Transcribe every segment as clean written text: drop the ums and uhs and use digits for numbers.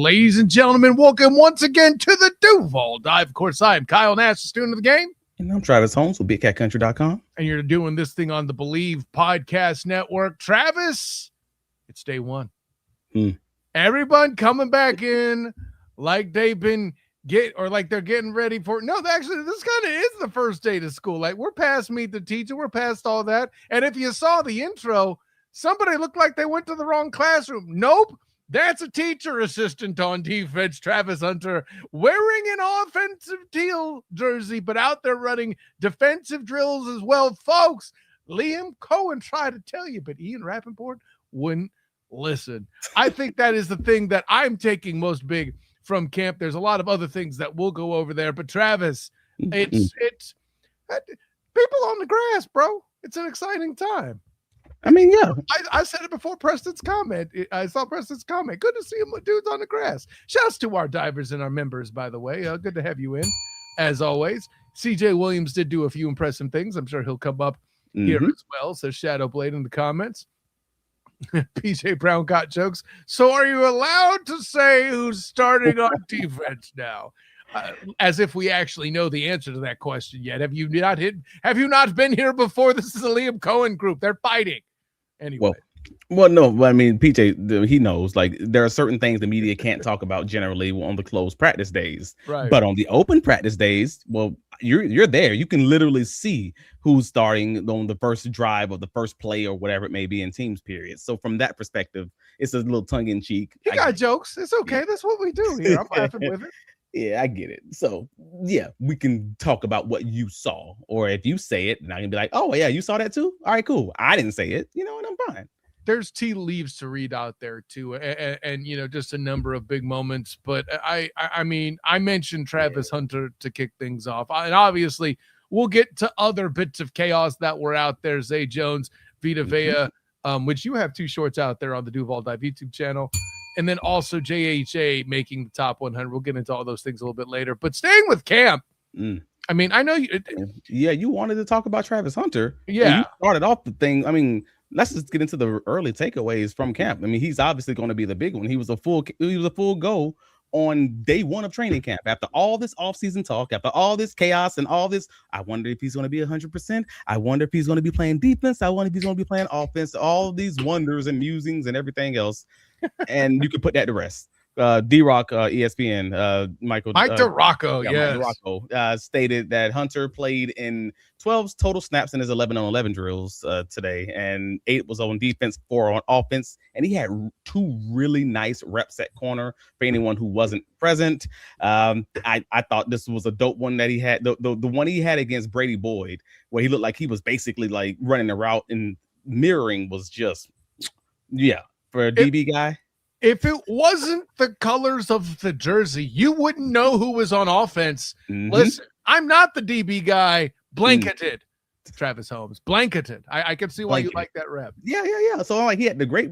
Ladies and gentlemen, welcome once again to the Duval Dive. Of course, I am Kyle Nash, the student of the game. And I'm Travis Holmes with BigCatCountry.com. And you're doing this thing on the Believe Podcast Network. Travis, it's day one. Everyone coming back in like they've been like they're getting ready for. No, actually, this kind of is the first day to school. Like, we're past meet the teacher. We're past all that. And if you saw the intro, somebody looked like they went to the wrong classroom. Nope. That's a teacher assistant on defense, Travis Hunter, wearing an offensive teal jersey, but out there running defensive drills as well. Folks, Liam Cohen tried to tell you, but Ian Rappaport wouldn't listen. I think that is the thing that I'm taking most big from camp. There's a lot of other things that we'll go over there, but Travis, it's people on the grass, bro. It's an exciting time. I mean, yeah. I said it before Preston's comment. I saw Preston's comment. Good to see him with dudes on the grass. Shouts to our divers and our members, by the way. Good to have you in, as always. CJ Williams did do a few impressive things. I'm sure he'll come up here as well, says Shadowblade in the comments. PJ Brown got jokes. So are you allowed to say who's starting on defense now? As if we actually know the answer to that question yet. Have you not been here before? This is a Liam Cohen group. They're fighting. Anyway. Well, no, I mean, PJ, he knows, like, there are certain things the media can't talk about generally on the closed practice days. Right. But on the open practice days, well, you're there. You can literally see who's starting on the first drive of the first play or whatever it may be in teams periods. So from that perspective, it's a little tongue in cheek. You got jokes. It's okay. That's what we do here. I'm laughing with it. Yeah, I get it. So, yeah, we can talk about what you saw. Or if you say it, and I can be like, oh, yeah, you saw that too? All right, cool. I didn't say it, and I'm fine. There's tea leaves to read out there, too, and just a number of big moments. But I mean, I mentioned Travis Hunter to kick things off. And obviously, we'll get to other bits of chaos that were out there. Zay Jones, Vita, which you have two shorts out there on the Duval Dive YouTube channel. And then also JHA making the top 100. We'll get into all those things a little bit later. But staying with camp, I mean, I know you. Yeah, you wanted to talk about Travis Hunter. Yeah, you started off the thing. I mean, let's just get into the early takeaways from camp. I mean, he's obviously going to be the big one. He was a full go on day one of training camp. After all this offseason talk, after all this chaos and all this, I wonder if he's going to be 100%. I wonder if he's going to be playing defense. I wonder if he's going to be playing offense. All these wonders and musings and everything else. And you can put that to rest. D-Rock, ESPN, Mike DeRocco, stated that Hunter played in 12 total snaps in his 11-on-11 drills today, and 8 was on defense, 4 on offense, and he had 2 really nice reps at corner for anyone who wasn't present. I thought this was a dope one that he had. The one he had against Brady Boyd, where he looked like he was basically like running the route and mirroring, was just, for a DB guy. If it wasn't the colors of the jersey, you wouldn't know who was on offense. Listen, I'm not the DB guy. Blanketed. Travis Holmes, blanketed. I can see why you like that rep. Yeah. So like he had the great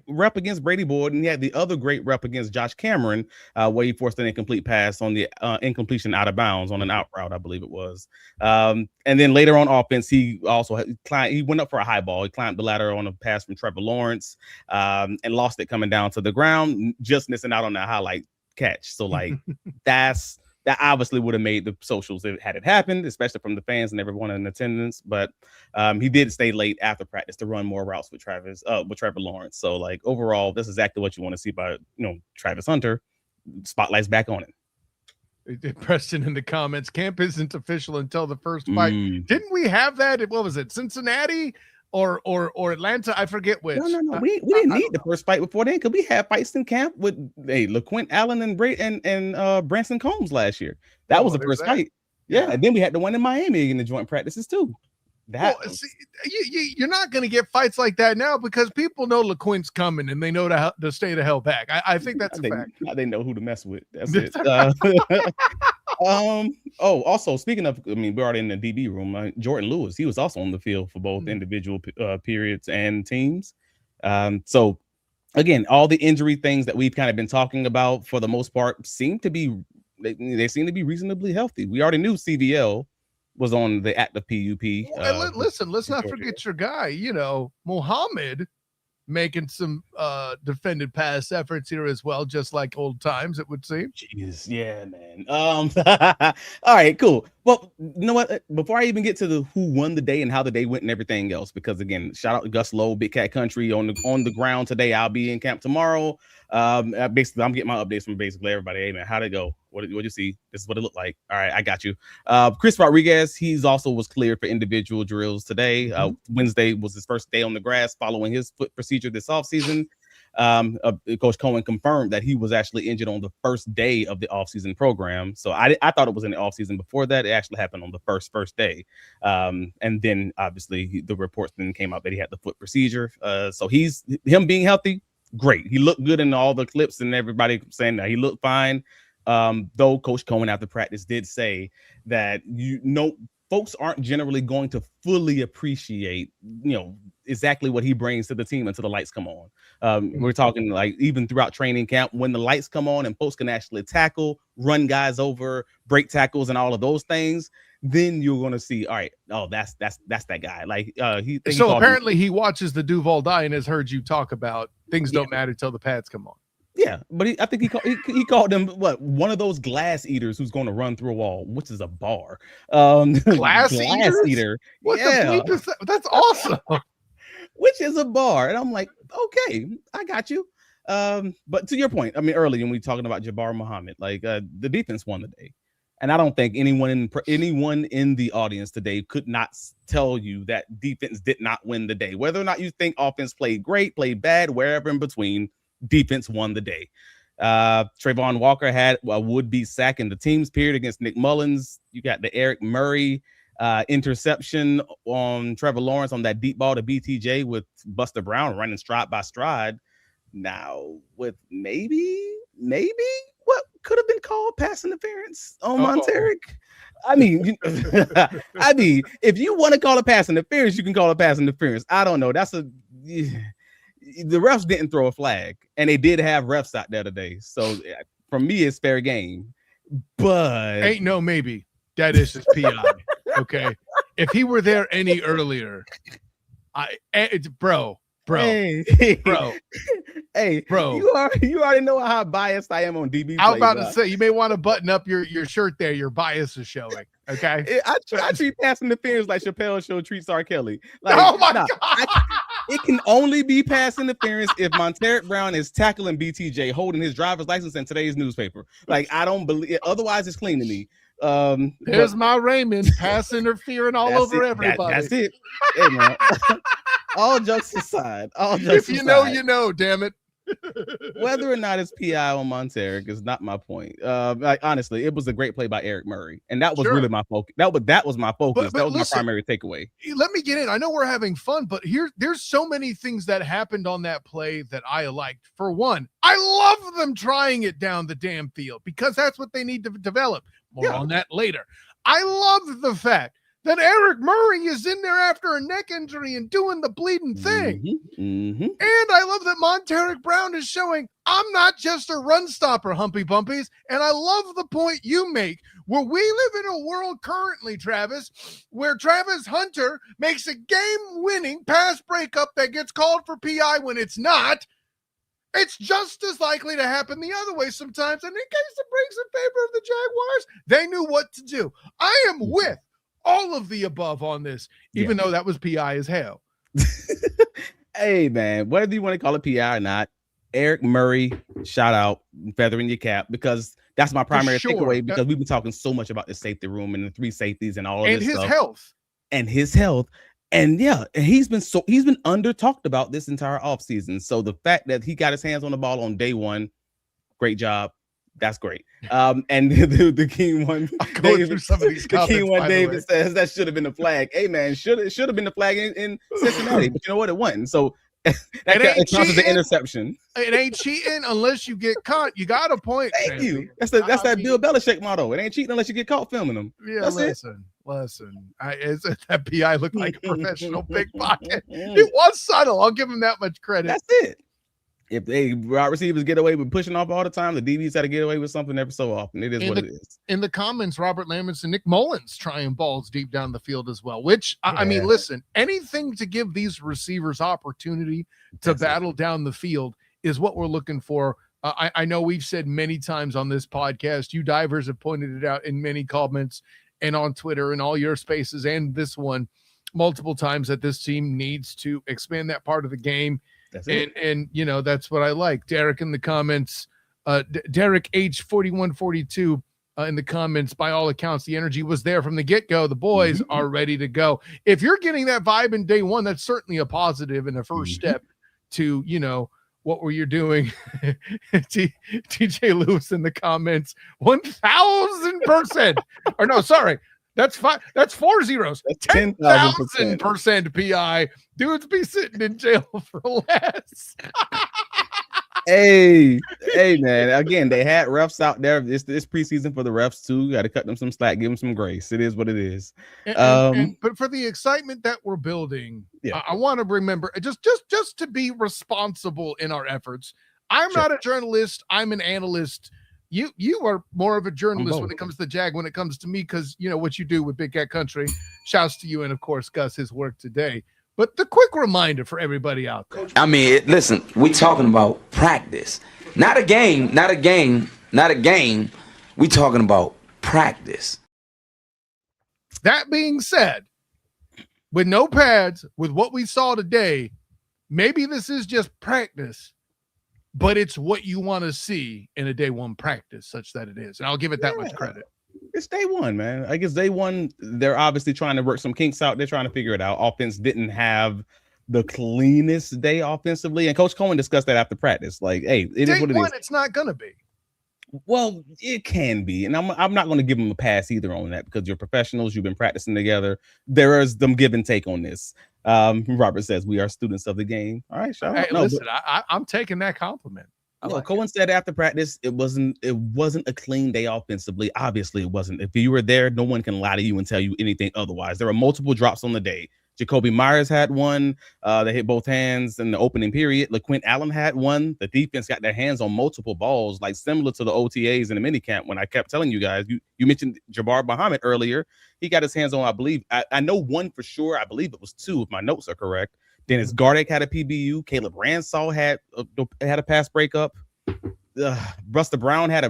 rep against Brady Boyd, and he had the other great rep against Josh Cameron, where he forced an incomplete pass on the incompletion out of bounds on an out route, I believe it was. And then later on offense, he also he went up for a high ball. He climbed the ladder on a pass from Trevor Lawrence, and lost it coming down to the ground, just missing out on that highlight catch. So like that obviously would have made the socials had it happened, especially from the fans and everyone in attendance. But he did stay late after practice to run more routes with Trevor Lawrence. So like overall, that's exactly what you want to see by Travis Hunter. Spotlight's back on him. Preston in the comments, camp isn't official until the first fight. Didn't we have that? What was it? Cincinnati or Atlanta? I forget which. No. We didn't need the first fight before then, because we had fights in camp with LaQuint Allen and Branson Combs last year. That was the first fight. Yeah, and then we had the one in Miami in the joint practices too. You're not going to get fights like that now because people know LaQuint's coming and they know to stay the hell back. I think that's a fact. They know who to mess with. That's it. Also speaking of, I mean, we're already in the DB room. Jordan Lewis, he was also on the field for both individual periods and teams. So again, all the injury things that we've kind of been talking about for the most part seem to be reasonably healthy. We already knew CVL was on the active PUP. Listen, let's not forget your guy, Muhammad making some defended pass efforts here as well, just like old times, it would seem. Jeez, yeah, man. All right, cool. Well, you know what? Before I even get to the who won the day and how the day went and everything else, because again, shout out to Gus Lowe, Big Cat Country on the ground today. I'll be in camp tomorrow. Basically, I'm getting my updates from basically everybody. Hey man, how'd it go? What you see? This is what it looked like. All right, I got you. Chris Rodriguez, he's also was cleared for individual drills today. Wednesday was his first day on the grass following his foot procedure this offseason. Coach Cohen confirmed that he was actually injured on the first day of the offseason program. So I thought it was in the offseason before that. It actually happened on the first day. And then obviously the reports then came out that he had the foot procedure. So him being healthy, great. He looked good in all the clips and everybody saying that he looked fine. Though Coach Cohen after practice did say that folks aren't generally going to fully appreciate, exactly what he brings to the team until the lights come on. We're talking like even throughout training camp, when the lights come on and folks can actually tackle, run guys over, break tackles, and all of those things, then you're going to see, all right, oh, that's that guy. Like so apparently he watches the Duval die and has heard you talk about things don't matter till the pads come on. Yeah, but I think he called them one of those glass eaters who's going to run through a wall, which is a bar. Glass eater. What the bleep is that? That's awesome. Which is a bar, and I'm like, okay, I got you. But to your point, I mean, earlier when we were talking about Jabbar Muhammad, like the defense won the day, and I don't think anyone in the audience today could not tell you that defense did not win the day. Whether or not you think offense played great, played bad, wherever in between, defense won the day. Trayvon Walker had a would-be sack in the team's period against Nick Mullins. You got the Eric Murray interception on Trevor Lawrence on that deep ball to BTJ with Buster Brown running stride by stride. Now, with maybe what could have been called pass interference on Monteric. I mean, if you want to call it pass interference, you can call it pass interference. I don't know. The refs didn't throw a flag, and they did have refs out there today. So for me, it's fair game. But ain't no maybe. That is his PI. Okay. If he were there any earlier, bro. Hey, bro. You already know how biased I am on DB. I'm about to say you may want to button up your shirt there. Your bias is showing. Okay. I treat pass interference like Chappelle Show treats R. Kelly. Like, oh my God. It can only be pass interference if Monteric Brown is tackling BTJ, holding his driver's license in today's newspaper. Like, I don't believe it. Otherwise, it's clean to me. There's my Raymond pass interfering all over everybody. That's it. Hey, man. All jokes aside, if you know, you know, damn it. Whether or not it's PI on Monteric is not my point. Honestly, it was a great play by Eric Murray, and that was really my focus. That was my focus. But that was my primary takeaway. Let me get in. I know we're having fun, but there's so many things that happened on that play that I liked. For one, I love them trying it down the damn field because that's what they need to develop. More on that later. I love the fact that Eric Murray is in there after a neck injury and doing the bleeding thing. And I love that Monteric Brown is showing I'm not just a run stopper, Humpy Bumpies. And I love the point you make where we live in a world currently, Travis, where Travis Hunter makes a game-winning pass breakup that gets called for PI when it's not. It's just as likely to happen the other way sometimes. And in case it breaks in favor of the Jaguars, they knew what to do. I am with all of the above on this, even though that was PI as hell. Hey, man, whether you want to call it PI or not, Eric Murray, shout out, feather in your cap, because that's my primary takeaway, because we've been talking so much about the safety room and the three safeties and all of this stuff. And his health. And he's been under talked about this entire offseason. So the fact that he got his hands on the ball on day one, great job. That's great. And the King one, David says that should have been a flag. Hey man, should have been the flag in Cincinnati, but you know what? It wasn't. So it counts as an interception. It ain't cheating unless you get caught. You got a point. Thank you. That's that Bill Belichick motto. It ain't cheating unless you get caught filming them. Yeah, listen. That PI looked like a professional pickpocket. It was subtle. I'll give him that much credit. That's it. If they wide receivers get away with pushing off all the time, the DBs got to get away with something every so often. It is what it is. In the comments, Robert Lamons and Nick Mullins trying balls deep down the field as well, which, I mean, listen, anything to give these receivers opportunity to battle down the field is what we're looking for. I know we've said many times on this podcast, you divers have pointed it out in many comments and on Twitter and all your spaces and this one multiple times that this team needs to expand that part of the game. And you know, that's what I like. Derek in the comments, Derek H4142 in the comments, by all accounts, the energy was there from the get-go. The boys are ready to go. If you're getting that vibe in day one, that's certainly a positive and a first step to, you know, what were you doing? TJ Lewis in the comments, 1,000%. Or no, sorry. That's 4 zeros. 10,000% PI. Dudes be sitting in jail for less. Hey, man. Again, they had refs out there. This preseason for the refs too. Got to cut them some slack, give them some grace. It is what it is. But for the excitement that we're building, I want to remember just to be responsible in our efforts. I'm not a journalist. I'm an analyst. You are more of a journalist when it comes to the Jag, when it comes to me, because you know what you do with Big Cat Country. Shouts to you and of course Gus, his work today. But the quick reminder for everybody out there. I mean, listen, we talking about practice, not a game. We talking about practice. That being said, with no pads, with what we saw today, maybe this is just practice. But it's what you want to see in a day one practice, such that it is. And I'll give it that much credit. It's day one, man. I guess day one, they're obviously trying to work some kinks out. They're trying to figure it out. Offense didn't have the cleanest day offensively. And Coach Cohen discussed that after practice. Like, hey, it is what it is. It's not going to be. Well, it can be. And I'm not going to give them a pass either on that because you're professionals. You've been practicing together. There is them give and take on this. Robert says we are students of the game. All right, Sean. Hey, listen, I'm taking that compliment. Cohen said after practice it wasn't a clean day offensively. Obviously, it wasn't. If you were there, no one can lie to you and tell you anything otherwise. There were multiple drops on the day. Jacoby Myers had one. They hit both hands in the opening period. LaQuint Allen had one. The defense got their hands on multiple balls, like similar to the OTAs in the minicamp. When I kept telling you guys, you mentioned Jabbar Muhammad earlier. He got his hands on, I believe. I know one for sure. I believe it was two, if my notes are correct. Dennis Gardeck had a PBU. Caleb Ransall had a pass breakup. Buster Brown had a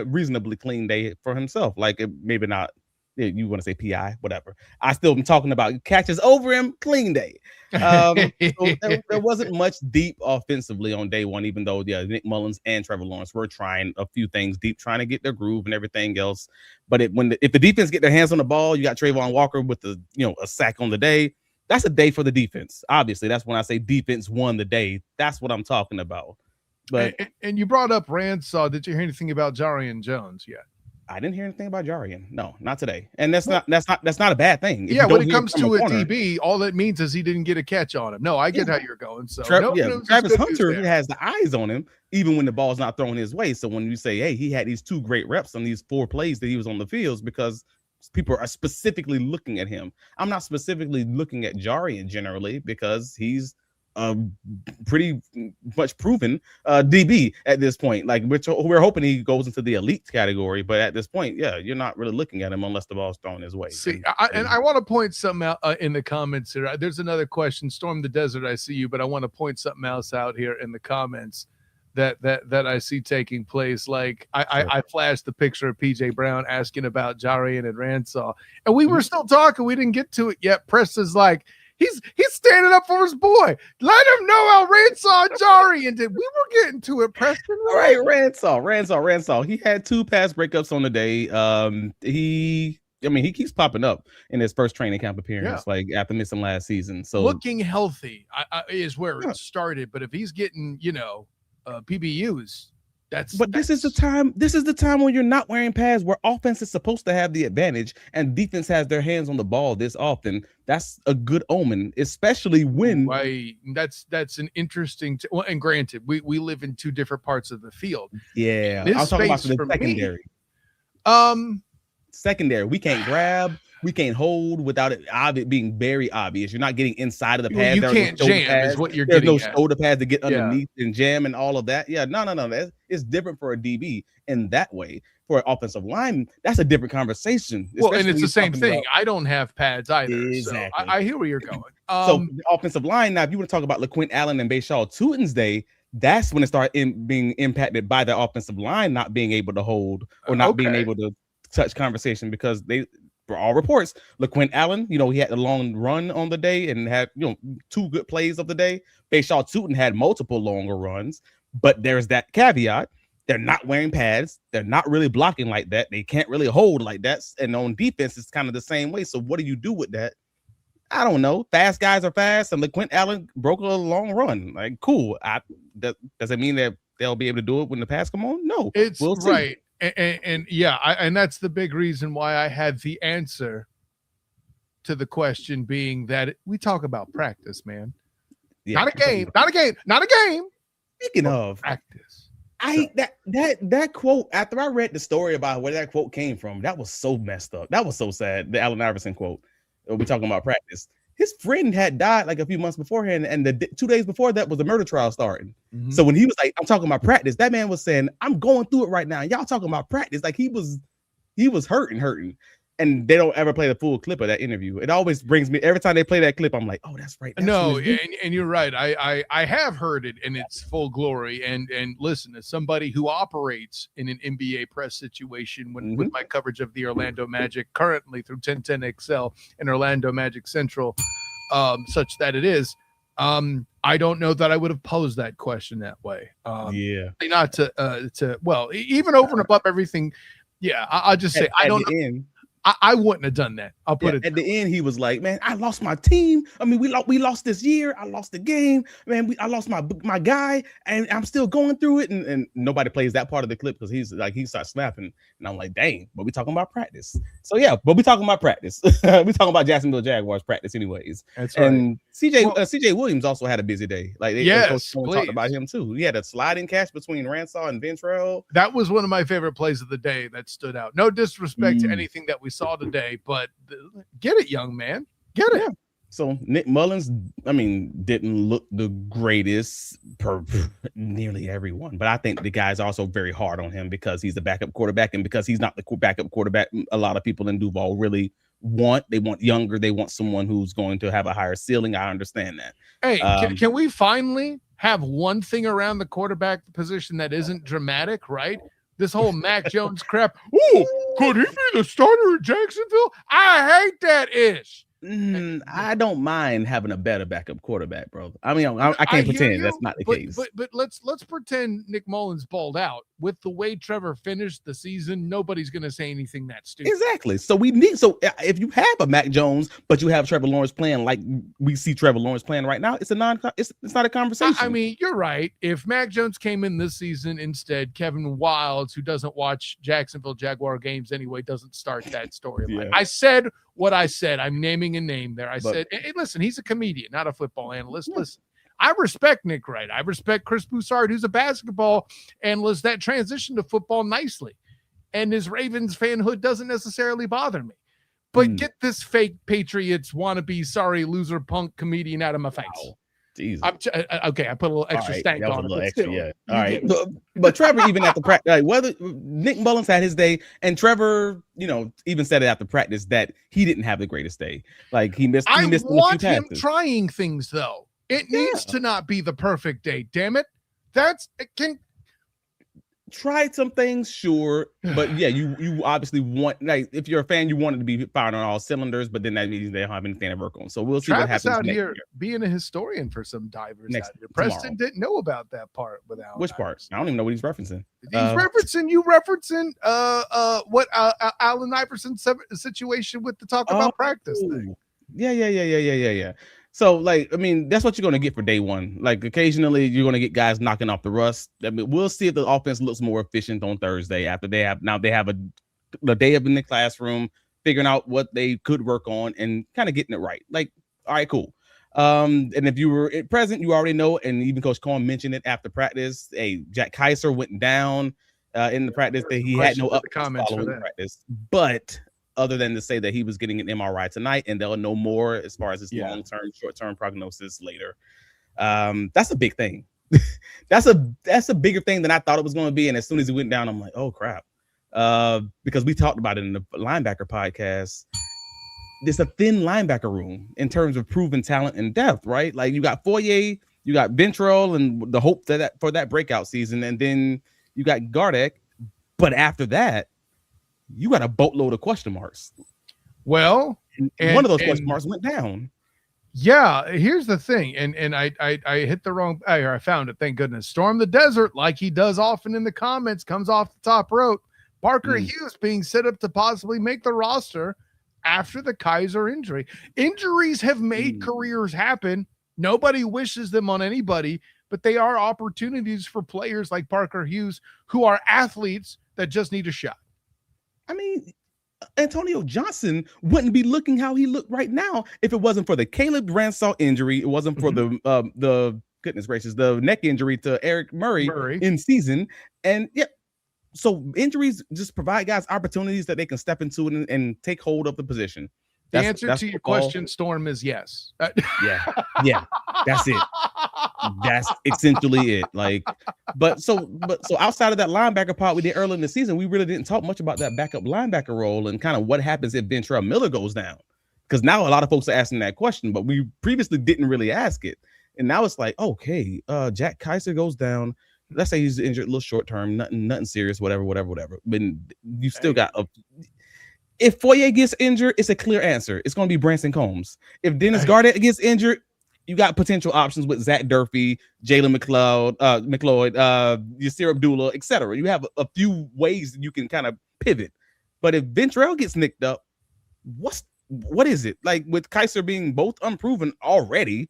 reasonably clean day for himself. Like maybe not. You want to say PI, whatever. I still am talking about catches over him, clean day. So there wasn't much deep offensively on day one, even though Nick Mullins and Trevor Lawrence were trying a few things deep, trying to get their groove and everything else. But if the defense get their hands on the ball, you got Trayvon Walker with a sack on the day. That's a day for the defense. Obviously, that's when I say defense won the day. That's what I'm talking about. But and you brought up Ransall. Did you hear anything about Jarian Jones yet? I didn't hear anything about Jarian. No, not today. And that's not a bad thing. When it comes to a DB, all that means is he didn't get a catch on him. No, I get how you're going. So Travis Hunter has the eyes on him, even when the ball's not thrown his way. So when you say, hey, he had these 2 great reps on these 4 plays that he was on the fields, because people are specifically looking at him. I'm not specifically looking at Jarian generally because he's pretty much proven DB at this point. Like we're hoping he goes into the elite category, but at this point, you're not really looking at him unless the ball's thrown his way. See, I want to point something out in the comments here. There's another question. Storm the Desert, I see you, but I want to point something else out here in the comments that I see taking place. Like I flashed the picture of PJ Brown asking about Jarian and Ransall, and we were still talking. We didn't get to it yet. Preston's like, He's standing up for his boy. Let him know how Ransall Jarian did. We were getting to it, Preston. All right, Ransall. He had 2 pass breakups on the day. He keeps popping up in his first training camp appearance, like after missing last season. So looking healthy is where it started. But if he's getting, PBUs, this is the time when you're not wearing pads, where offense is supposed to have the advantage and defense has their hands on the ball this often. That's a good omen, especially when that's an interesting and granted, we live in 2 different parts of the field. I was talking about the secondary. Secondary, we can't grab, we can't hold without it being very obvious. You're not getting inside of the pads. You can't jam is what you're getting. There's no shoulder pads to get underneath and jam and all of that. Yeah, no. It's different for a DB in that way. For an offensive line, that's a different conversation. Well, and it's the same thing. I don't have pads either. Exactly. So I hear where you're going. So the offensive line, now, if you want to talk about LaQuint-Allen and Bashaw Tutin's day, that's when it started being impacted by the offensive line not being able to hold or not being able to touch conversation, because they, for all reports, LaQuint-Allen, he had a long run on the day and had 2 good plays of the day. Bashaw Tutin had multiple longer runs, but there's that caveat. They're not wearing pads. They're not really blocking like that. They can't really hold like that. And on defense, it's kind of the same way. So what do you do with that? I don't know. Fast guys are fast, and LaQuint-Allen broke a long run. Like, cool. Does it mean that they'll be able to do it when the pads come on? No. It's right. And and that's the big reason why I had the answer to the question being that we talk about practice, man. Yeah. Not a game. Speaking of practice. That quote, after I read the story about where that quote came from, that was so messed up. That was so sad. The Allen Iverson quote. We're talking about practice. His friend had died like a few months beforehand, and the 2 days before that was the murder trial starting. Mm-hmm. So when he was like, "I'm talking about practice," that man was saying, "I'm going through it right now. Y'all talking about practice?" Like he was hurting. And they don't ever play the full clip of that interview. It always brings me, every time they play that clip, I'm like, oh, that's right. No, and you're right. I have heard it in its full glory. And listen, as somebody who operates in an NBA press situation with my coverage of the Orlando Magic currently through 1010XL and Orlando Magic Central, such that it is, I don't know that I would have posed that question that way. Not to even over and above everything. Yeah, I'll just say I don't know. I wouldn't have done that. I'll put it at the end. He was like, "Man, I lost my team. I mean, we lost this year. I lost the game. Man, I lost my guy, and I'm still going through it." And nobody plays that part of the clip because he starts snapping, and I'm like, "Dang!" But we talking about practice. So yeah, but we talking about practice. We talking about Jacksonville Jaguars practice, anyways. That's right. And CJ Williams also had a busy day. Like Coach talked about him too. He had a sliding catch between Ransaw and Ventrell. That was one of my favorite plays of the day that stood out. No disrespect to anything that we saw today, but get it, young man. Get it. Yeah. So Nick Mullins, didn't look the greatest per nearly everyone, but I think the guy's also very hard on him because he's the backup quarterback, and because he's not the backup quarterback a lot of people in Duval really want. They want younger. They want someone who's going to have a higher ceiling. I understand that. Hey, can we finally have one thing around the quarterback position that isn't dramatic, right? This whole Mac Jones crap. Ooh, could he be the starter at Jacksonville? I hate that ish. I don't mind having a better backup quarterback, bro. I can't pretend that's not the case. But let's pretend Nick Mullins balled out. With the way Trevor finished the season, nobody's going to say anything that stupid. Exactly. So if you have a Mac Jones, but you have Trevor Lawrence playing like we see Trevor Lawrence playing right now, it's not a conversation. I mean, you're right. If Mac Jones came in this season instead, Kevin Wildes, who doesn't watch Jacksonville Jaguar games anyway, doesn't start that storyline. I said what I said. I'm naming a name there. I said, hey, listen, he's a comedian, not a football analyst. Yeah. Listen, I respect Nick Wright. I respect Chris Broussard, who's a basketball analyst that transitioned to football nicely. And his Ravens fanhood doesn't necessarily bother me. But get this fake Patriots wannabe, sorry, loser punk comedian out of my face. Wow. Okay, I put a little extra stank on it. Extra, yeah. All right. But Trevor, even after practice, like whether Nick Mullins had his day, and Trevor, even said it after practice that he didn't have the greatest day. Like he missed. I want him trying things though. It needs to not be the perfect day. Damn it. Try some things, sure, but yeah, you obviously want, like, if you're a fan, you want it to be firing on all cylinders, but then that means they don't have anything to work on. So we'll see what happens out here year. Being a historian for some divers out here. Preston didn't know about that part without which part? I don't even know what he's referencing. He's referencing what Allen Iverson's situation with the talk about practice thing. Yeah. So, that's what you're going to get for day one. Like, occasionally, you're going to get guys knocking off the rust. We'll see if the offense looks more efficient on Thursday after they have the day of in the classroom, figuring out what they could work on and kind of getting it right. Like, all right, cool. And if you were present, you already know, and even Coach Cohen mentioned it after practice. Hey, Jack Kiser went down in the practice that he had no up comments for practice. But other than to say that he was getting an MRI tonight, and they'll know more as far as his long-term, short-term prognosis later. That's a big thing. That's a bigger thing than I thought it was going to be. And as soon as he went down, I'm like, oh crap. Because we talked about it in the linebacker podcast. There's a thin linebacker room in terms of proven talent and depth, right? Like you got Foye, you got Ventrell, and the hope that for that breakout season, and then you got Gardeck. But after that, you got a boatload of question marks. Well, one of those question marks went down. Yeah, here's the thing, and I hit the wrong. I found it. Thank goodness. Storm the Desert, like he does often in the comments, comes off the top rope. Parker Hughes being set up to possibly make the roster after the Kiser injury. Injuries have made careers happen. Nobody wishes them on anybody, but they are opportunities for players like Parker Hughes who are athletes that just need a shot. I mean, Antonio Johnson wouldn't be looking how he looked right now if it wasn't for the Caleb Ransaw injury. It wasn't for the goodness gracious, the neck injury to Eric Murray in season. And so injuries just provide guys opportunities that they can step into and take hold of the position. The answer to your question, Storm, is yes. Yeah, that's it. That's essentially it. Like, but so outside of that linebacker part we did early in the season, we really didn't talk much about that backup linebacker role and kind of what happens if Ventrell Miller goes down. Because now a lot of folks are asking that question, but we previously didn't really ask it. And now it's like, okay, Jack Kiser goes down. Let's say he's injured a little short term, nothing serious, whatever. But you still got if Foye gets injured, it's a clear answer. It's going to be Branson Combs. If Dennis Gardeck gets injured, you got potential options with Zach Durfee, Jalen McLeod, Yasir Abdullah, etc. You have a few ways that you can kind of pivot. But if Ventrell gets nicked up, what is it? Like with Kiser being both unproven already,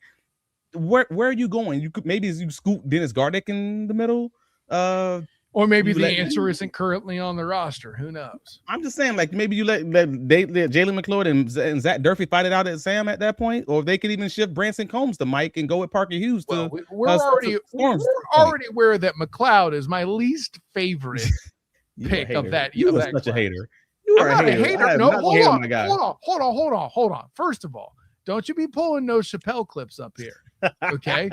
where are you going? You could maybe you scoop Dennis Gardeck in the middle. Or maybe the answer isn't currently on the roster. Who knows? I'm just saying, like maybe you let Jalen McLeod and Zach Durfee fight it out at Sam at that point, or they could even shift Branson Combs to Mike and go with Parker Hughes. We're already aware that McLeod is my least favorite pick of that. You are such a hater. You are a hater. No, hold on. First of all, don't you be pulling no Chappelle clips up here. Okay,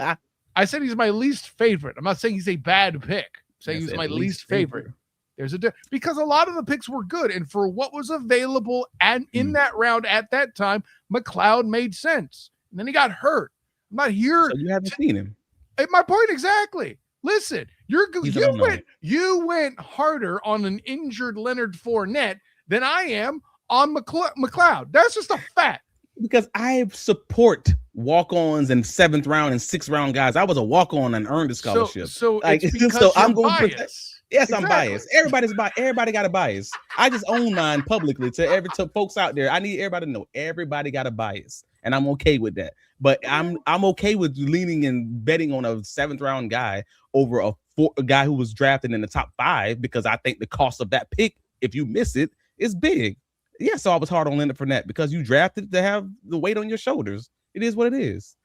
I said he's my least favorite. I'm not saying he's a bad pick. Saying he was my least favorite. There's because a lot of the picks were good, and for what was available and in that round at that time, McLeod made sense. And then he got hurt. I'm not here. So you haven't seen him. My point exactly. Listen, you went harder on an injured Leonard Fournette than I am on McLeod. That's just a fact. Because I support walk-ons and 7th round and 6th round guys. I was a walk-on and earned a scholarship. So I'm going to bias. Yes, exactly. I'm biased. Everybody got a bias. I just own mine publicly to folks out there. I need everybody to know everybody got a bias, and I'm okay with that. But I'm okay with leaning and betting on a 7th round guy over a guy who was drafted in the top 5 because I think the cost of that pick, if you miss it, is big. Yeah, so I was hard on Leonard Fournette because you drafted to have the weight on your shoulders. It is what it is.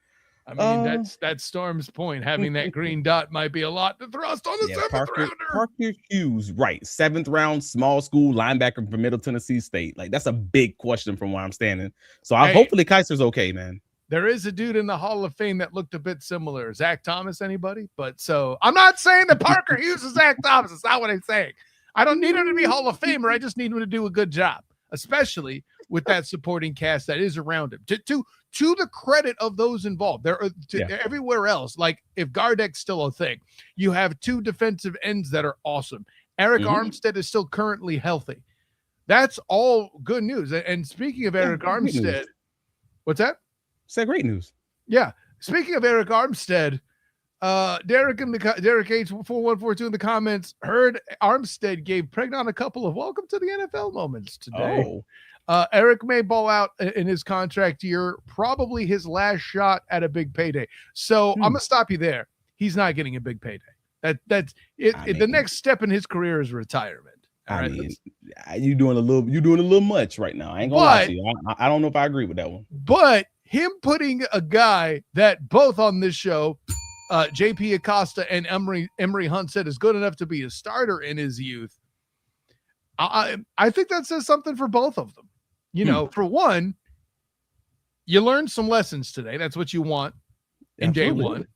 I mean, that's Storm's point. Having that green dot might be a lot to thrust on the 7th rounder. Parker Hughes, right. 7th round, small school linebacker from Middle Tennessee State. Like, that's a big question from where I'm standing. So hopefully Kiser's okay, man. There is a dude in the Hall of Fame that looked a bit similar. Zach Thomas, anybody? But so I'm not saying that Parker Hughes is Zach Thomas. That's not what I'm saying. I don't need him to be Hall of Famer. I just need him to do a good job, especially with that supporting cast that is around him. To the credit of those involved, everywhere else, like if Gardeck's still a thing, you have 2 defensive ends that are awesome. Eric Armstead is still currently healthy. That's all good news. And speaking of Eric Armstead, what's that? Say great news. Yeah. Speaking of Eric Armstead, Derek H4142 in the comments heard Armstead gave Pregnon a couple of welcome to the NFL moments today. Eric may ball out in his contract year, probably his last shot at a big payday. So I'm gonna stop you there. He's not getting a big payday. That's it. The next step in his career is retirement. You're doing a little much right now. I ain't gonna lie to you. I don't know if I agree with that one. But him putting a guy that both on this show, JP Acosta and Emery Hunt said is good enough to be a starter in his youth. I think that says something for both of them. You know, for one, you learned some lessons today. That's what you want in day one.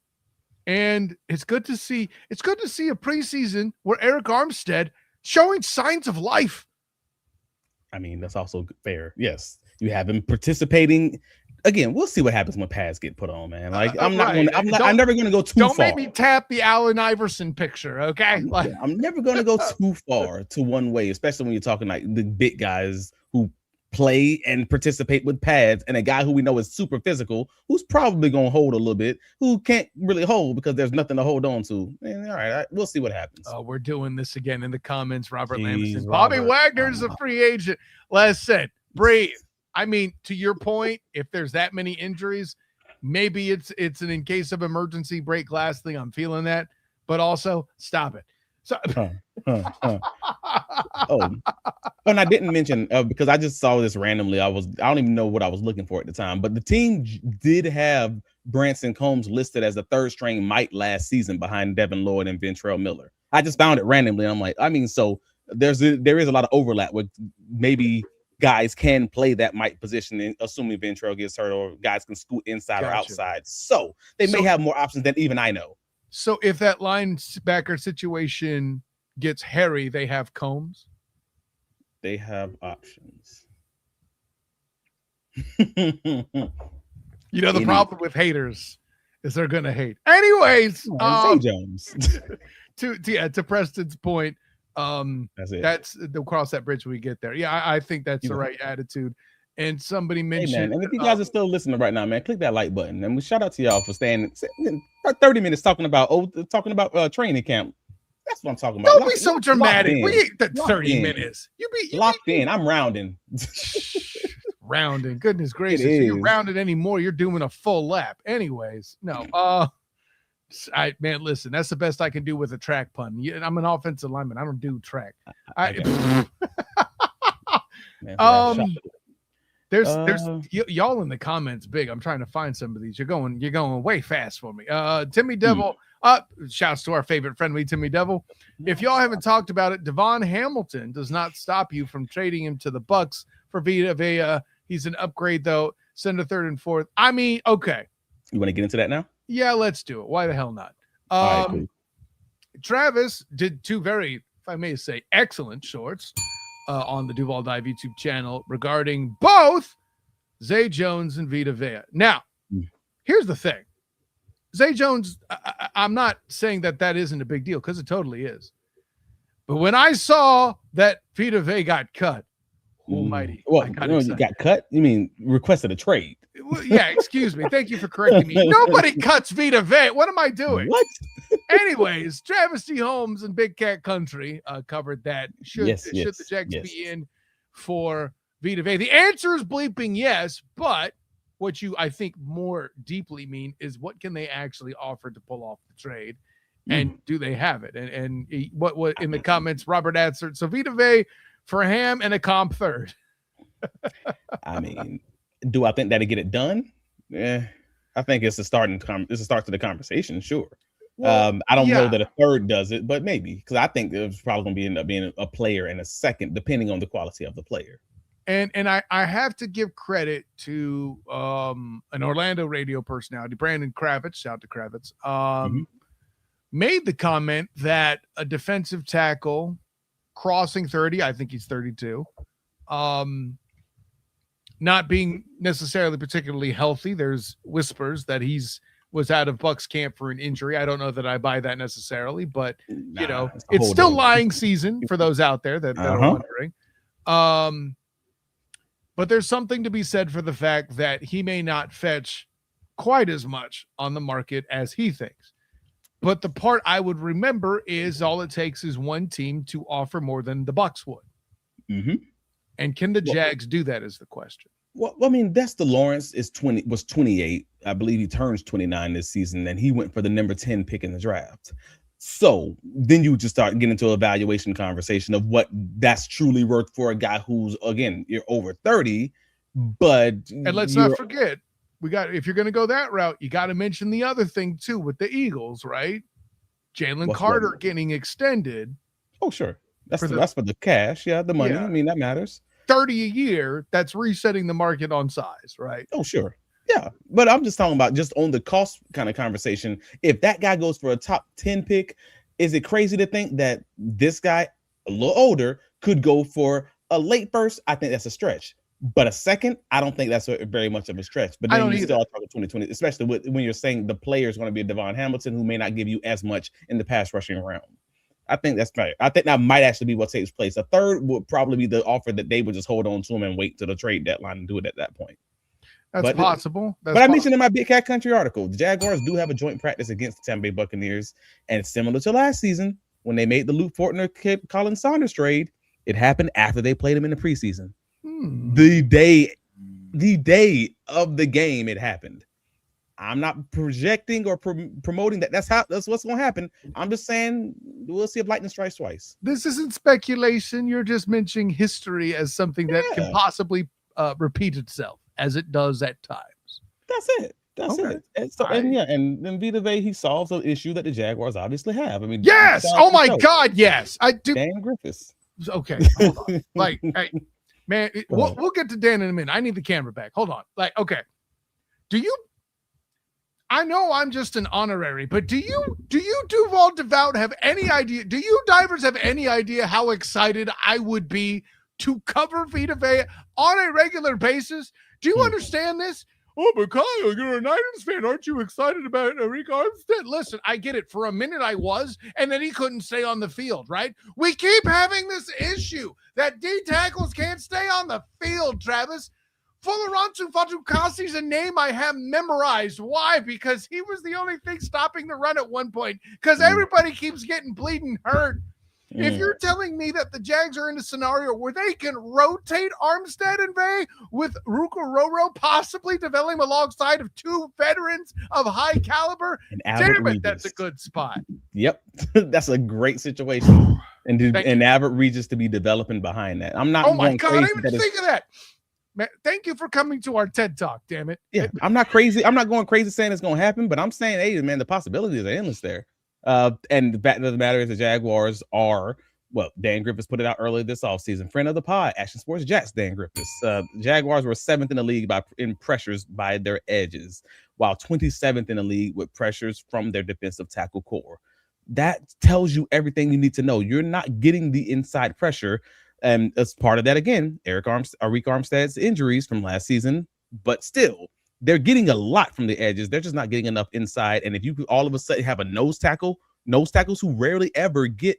And it's good to see a preseason where Eric Armstead showing signs of life. I mean, that's also fair. Yes. You have him participating. Again, we'll see what happens when pads get put on, man. Like I'm never gonna go too far. Don't make me tap the Allen Iverson picture, okay? I'm never gonna go too far to one way, especially when you're talking like the big guys who play and participate with pads, and a guy who we know is super physical, who's probably gonna hold a little bit, who can't really hold because there's nothing to hold on to. And all right, we'll see what happens. We're doing this again in the comments. Robert Lamberson, Bobby Wagner's a free agent. Listen, breathe. I mean, to your point, if there's that many injuries, maybe it's in case of emergency break glass thing. I'm feeling that, but also stop it. So, and I didn't mention because I just saw this randomly. I don't even know what I was looking for at the time, but the team did have Branson Combs listed as the third string might last season behind Devin Lloyd and Ventrell Miller. I just found it randomly. I'm like, I mean, so there is a lot of overlap with maybe guys can play that might position, assuming Ventrell gets hurt, or guys can scoot inside or outside. So they may have more options than even I know. So if that linebacker situation gets hairy, they have Combs? They have options. The problem with haters is they're going to hate. Anyways, Zay Jones. to Preston's point, we'll cross that bridge when we get there. Yeah, I think that's the right attitude. And somebody mentioned, hey man, and if you guys are still listening right now, man, click that like button. And we shout out to y'all for staying 30 minutes talking about training camp. That's what I'm talking about. Don't be so dramatic. We ain't the 30 minutes. You locked in. I'm rounding. Rounding. Goodness gracious. If you're rounded anymore, you're doing a full lap. Anyways, no. Man, listen, that's the best I can do with a track pun. I'm an offensive lineman. I don't do track. There's y'all in the comments big. I'm trying to find some of these. You're going way fast for me. Timmy Devil, shouts to our favorite friend, Timmy Devil. If y'all haven't talked about it, Devon Hamilton does not stop you from trading him to the Bucks for Vita. He's an upgrade though. Send a third and fourth. I mean, okay. You want to get into that now? Yeah, let's do it. Why the hell not? All right, cool. Travis did two very, if I may say, excellent shorts on the Duval Dive YouTube channel regarding both Zay Jones and Vita Vea. Now, here's the thing. Zay Jones, I'm not saying that isn't a big deal because it totally is. But when I saw that Vita Vea got cut, almighty. Well, you got cut? You mean requested a trade? Well, yeah, excuse me. Thank you for correcting me. Nobody cuts Vita Vea. What am I doing? What? Anyways, Travis D. Holmes and Big Cat Country covered that. Should the Jags be in for Vita Vea? The answer is bleeping yes, but what you, I think, more deeply mean is what can they actually offer to pull off the trade, and do they have it? And what in the comments, Robert answered, so Vita Vea for Ham and a comp third. I mean, do I think that'll get it done? Yeah, I think it's a start to the conversation. Sure. Well, I don't know that a third does it, but maybe, because I think there's probably going to end up being a player and a second, depending on the quality of the player. And I have to give credit to an Orlando radio personality, Brandon Kravitz. Shout out to Kravitz. Made the comment that a defensive tackle crossing 30, I think he's 32, not being necessarily particularly healthy. There's whispers that was out of Bucks camp for an injury. I don't know that I buy that necessarily, but it's still lying season for those out there that are wondering. But there's something to be said for the fact that he may not fetch quite as much on the market as he thinks. But the part I would remember is all it takes is one team to offer more than the Bucks would. And can the Jags do that is the question. Well, I mean, Dexter Lawrence was 28. I believe he turns 29 this season, and he went for the number 10 pick in the draft. So then you just start getting into an evaluation conversation of what that's truly worth for a guy who's, again, you're over 30, but and let's not forget, if you're going to go that route, you got to mention the other thing too with the Eagles, right? Jalen Carter getting extended. Oh, sure. That's for the cash. Yeah, the money. I mean, that matters. 30 a year, that's resetting the market on size, right? Oh, sure. Yeah. But I'm just talking about just on the cost kind of conversation. If that guy goes for a top 10 pick, is it crazy to think that this guy, a little older, could go for a late first? I think that's a stretch. But a second, I don't think that's very much of a stretch. But then you start talking 2020, especially when you're saying the player is going to be a Devon Hamilton who may not give you as much in the pass rushing realm. I think that's fair. I think that might actually be what takes place. A third would probably be the offer that they would just hold on to him and wait to the trade deadline and do it at that point. That's possible. But I mentioned in my Big Cat Country article, the Jaguars do have a joint practice against the Tampa Bay Buccaneers. And similar to last season, when they made the Luke Fortner kid Colin Saunders trade, it happened after they played him in the preseason. The day of the game it happened. I'm not projecting or promoting that. That's what's going to happen. I'm just saying we'll see if lightning strikes twice. This isn't speculation. You're just mentioning history as something that can possibly repeat itself as it does at times. That's it. That's it. And so, and then Vita, he solves an issue that the Jaguars obviously have. I mean, yes. Oh my God, yes. I do. Dan Griffiths. Okay, hold on. Like, hey, man, we'll get to Dan in a minute. I need the camera back. Hold on. Like, okay. I know I'm just an honorary, but do you Duval Devout have any idea? Do you divers have any idea how excited I would be to cover Vita Vea on a regular basis? Do you understand this? Oh, but Kyle, you're a Niners fan. Aren't you excited about Arik Armstead? Listen, I get it. For a minute I was, and then he couldn't stay on the field, right? We keep having this issue that D tackles can't stay on the field, Travis. Folarantu Fatukasi is a name I have memorized. Why? Because he was the only thing stopping the run at one point. Because everybody keeps getting bleeding hurt. If you're telling me that the Jags are in a scenario where they can rotate Armstead and Vay with Ruka Roro possibly developing alongside of two veterans of high caliber, damn it, that's a good spot. Yep, that's a great situation. And Abbott Regis to be developing behind that. I'm not. Oh my God, I didn't even think of that. Man, thank you for coming to our TED Talk, damn it. Yeah, I'm not crazy. I'm not going crazy saying it's going to happen, but I'm saying, hey, man, the possibilities are endless there. And the fact of the matter is the Jaguars are, well, Dan Griffiths put it out earlier this offseason. Friend of the pod, Action Sports Jacks, Dan Griffiths. Jaguars were 7th in the league in pressures by their edges, while 27th in the league with pressures from their defensive tackle core. That tells you everything you need to know. You're not getting the inside pressure. And as part of that, again, Arik Armstead's injuries from last season, but still, they're getting a lot from the edges. They're just not getting enough inside. And if you all of a sudden have a nose tackles who rarely ever get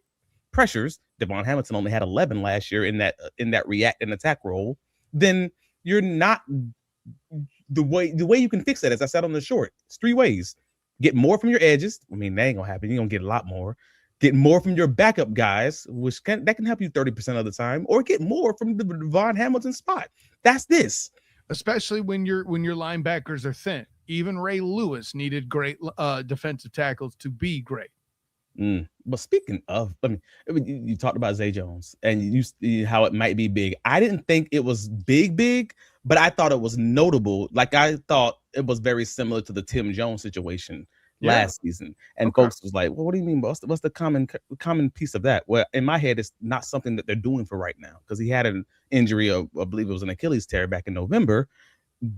pressures, Devon Hamilton only had 11 last year in that react and attack role, then you're not the way you can fix that, as I said on the short, it's 3 ways. Get more from your edges. I mean, that ain't gonna happen. You're gonna get a lot more. Get more from your backup guys, that can help you 30% of the time, or get more from the Devon Hamilton spot. That's this. Especially when your linebackers are thin. Even Ray Lewis needed great defensive tackles to be great. But speaking of, I mean, you talked about Zay Jones and you how it might be big. I didn't think it was big, but I thought it was notable. Like I thought it was very similar to the Tim Jones situation last season. And folks was like, well, what do you mean? What's the common piece of that? Well, in my head, it's not something that they're doing for right now because he had an injury of, I believe it was an Achilles tear back in November.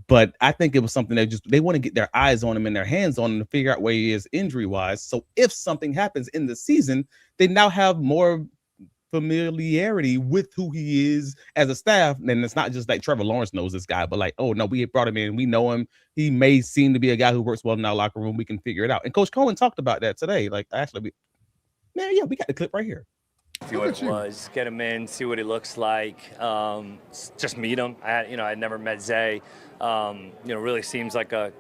But I think it was something that they want to get their eyes on him and their hands on him to figure out where he is injury wise. So if something happens in the season, they now have more familiarity with who he is as a staff. And it's not just like Trevor Lawrence knows this guy, but like, oh no, we brought him in. We know him. He may seem to be a guy who works well in our locker room. We can figure it out. And Coach Cohen talked about that today. Like, actually, we got the clip right here. See what it was, get him in, see what he looks like, just meet him. I'd never met Zay. Really seems like a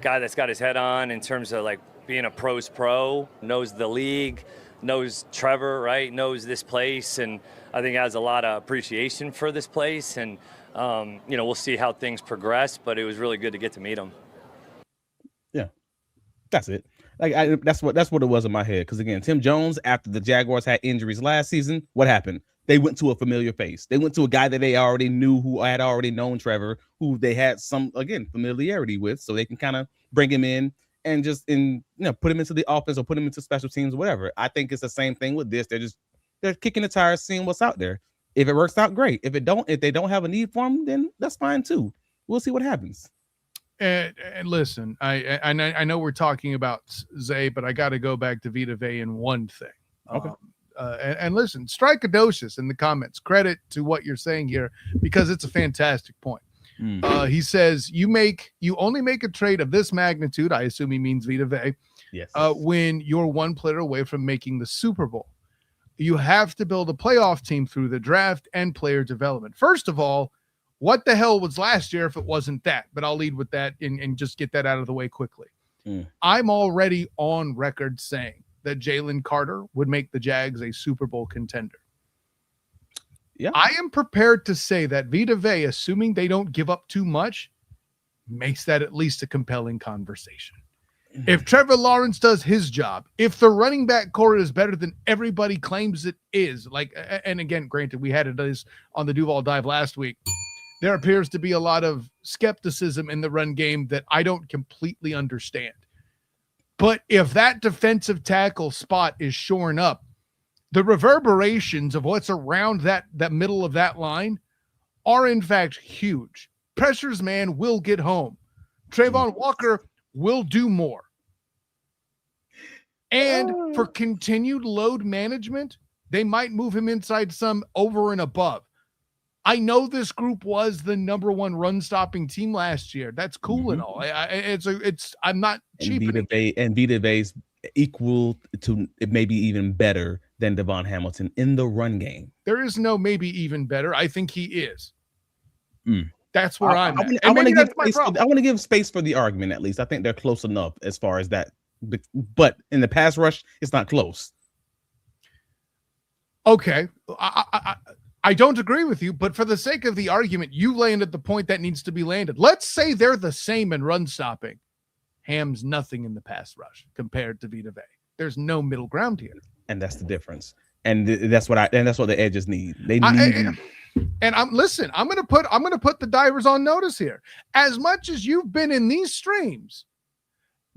guy that's got his head on in terms of like being a pro's pro, knows the league, knows Trevor, right, knows this place, and I think has a lot of appreciation for this place. And, we'll see how things progress, but it was really good to get to meet him. Yeah, that's it. Like that's what it was in my head. Because again, Tim Jones, after the Jaguars had injuries last season, what happened? They went to a familiar face. They went to a guy that they already knew, who had already known Trevor, who they had some familiarity with, so they can kind of bring him in and just put him into the offense or put him into special teams or whatever. I think it's the same thing with this. They're kicking the tires, seeing what's out there. If it works out, great. If they don't have a need for him, then that's fine too. We'll see what happens. And listen, I know we're talking about Zay, but I got to go back to Vita Vea in one thing. Okay. And listen, Strikeadocious in the comments. Credit to what you're saying here because it's a fantastic point. He says you only make a trade of this magnitude. I assume he means Vita Vea. Yes. When you're one player away from making the Super Bowl, you have to build a playoff team through the draft and player development. First of all, what the hell was last year if it wasn't that? But I'll lead with that and just get that out of the way quickly. I'm already on record saying that Jalen Carter would make the Jags a Super Bowl contender. Yeah, I am prepared to say that Vita Vea, assuming they don't give up too much, makes that at least a compelling conversation. If Trevor Lawrence does his job, if the running back core is better than everybody claims it is, and again, granted, we had it on the Duval dive last week, there appears to be a lot of skepticism in the run game that I don't completely understand. But if that defensive tackle spot is shorn up, the reverberations of what's around that middle of that line are in fact huge. Pressure's man will get home. Trayvon Walker will do more. And for continued load management, they might move him inside some over and above. I know this group was the number one run stopping team last year. That's cool and all. I'm not cheaping it. And Vita Vea's equal to maybe even better than Devon Hamilton in the run game. There is no maybe even better. I think he is. That's where I'm at. I want to give space for the argument at least. I think they're close enough as far as that. But in the pass rush, it's not close. Okay. I don't agree with you, but for the sake of the argument, you landed the point that needs to be landed. Let's say they're the same in run stopping. Ham's nothing in the pass rush compared to Vita Vea. There's no middle ground here. And that's the difference. And that's what the edges need. They need and I'm gonna put the divers on notice here. As much as you've been in these streams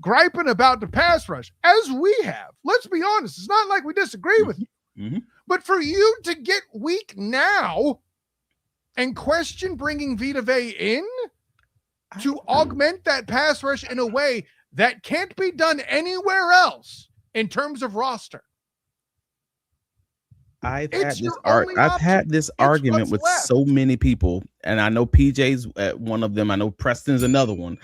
griping about the pass rush, as we have, let's be honest, it's not like we disagree with you. But for you to get weak now and question bringing Vita Vea in to augment that pass rush in a way that can't be done anywhere else in terms of roster. I've had this argument with so many people, and I know PJ's one of them. I know Preston's another one.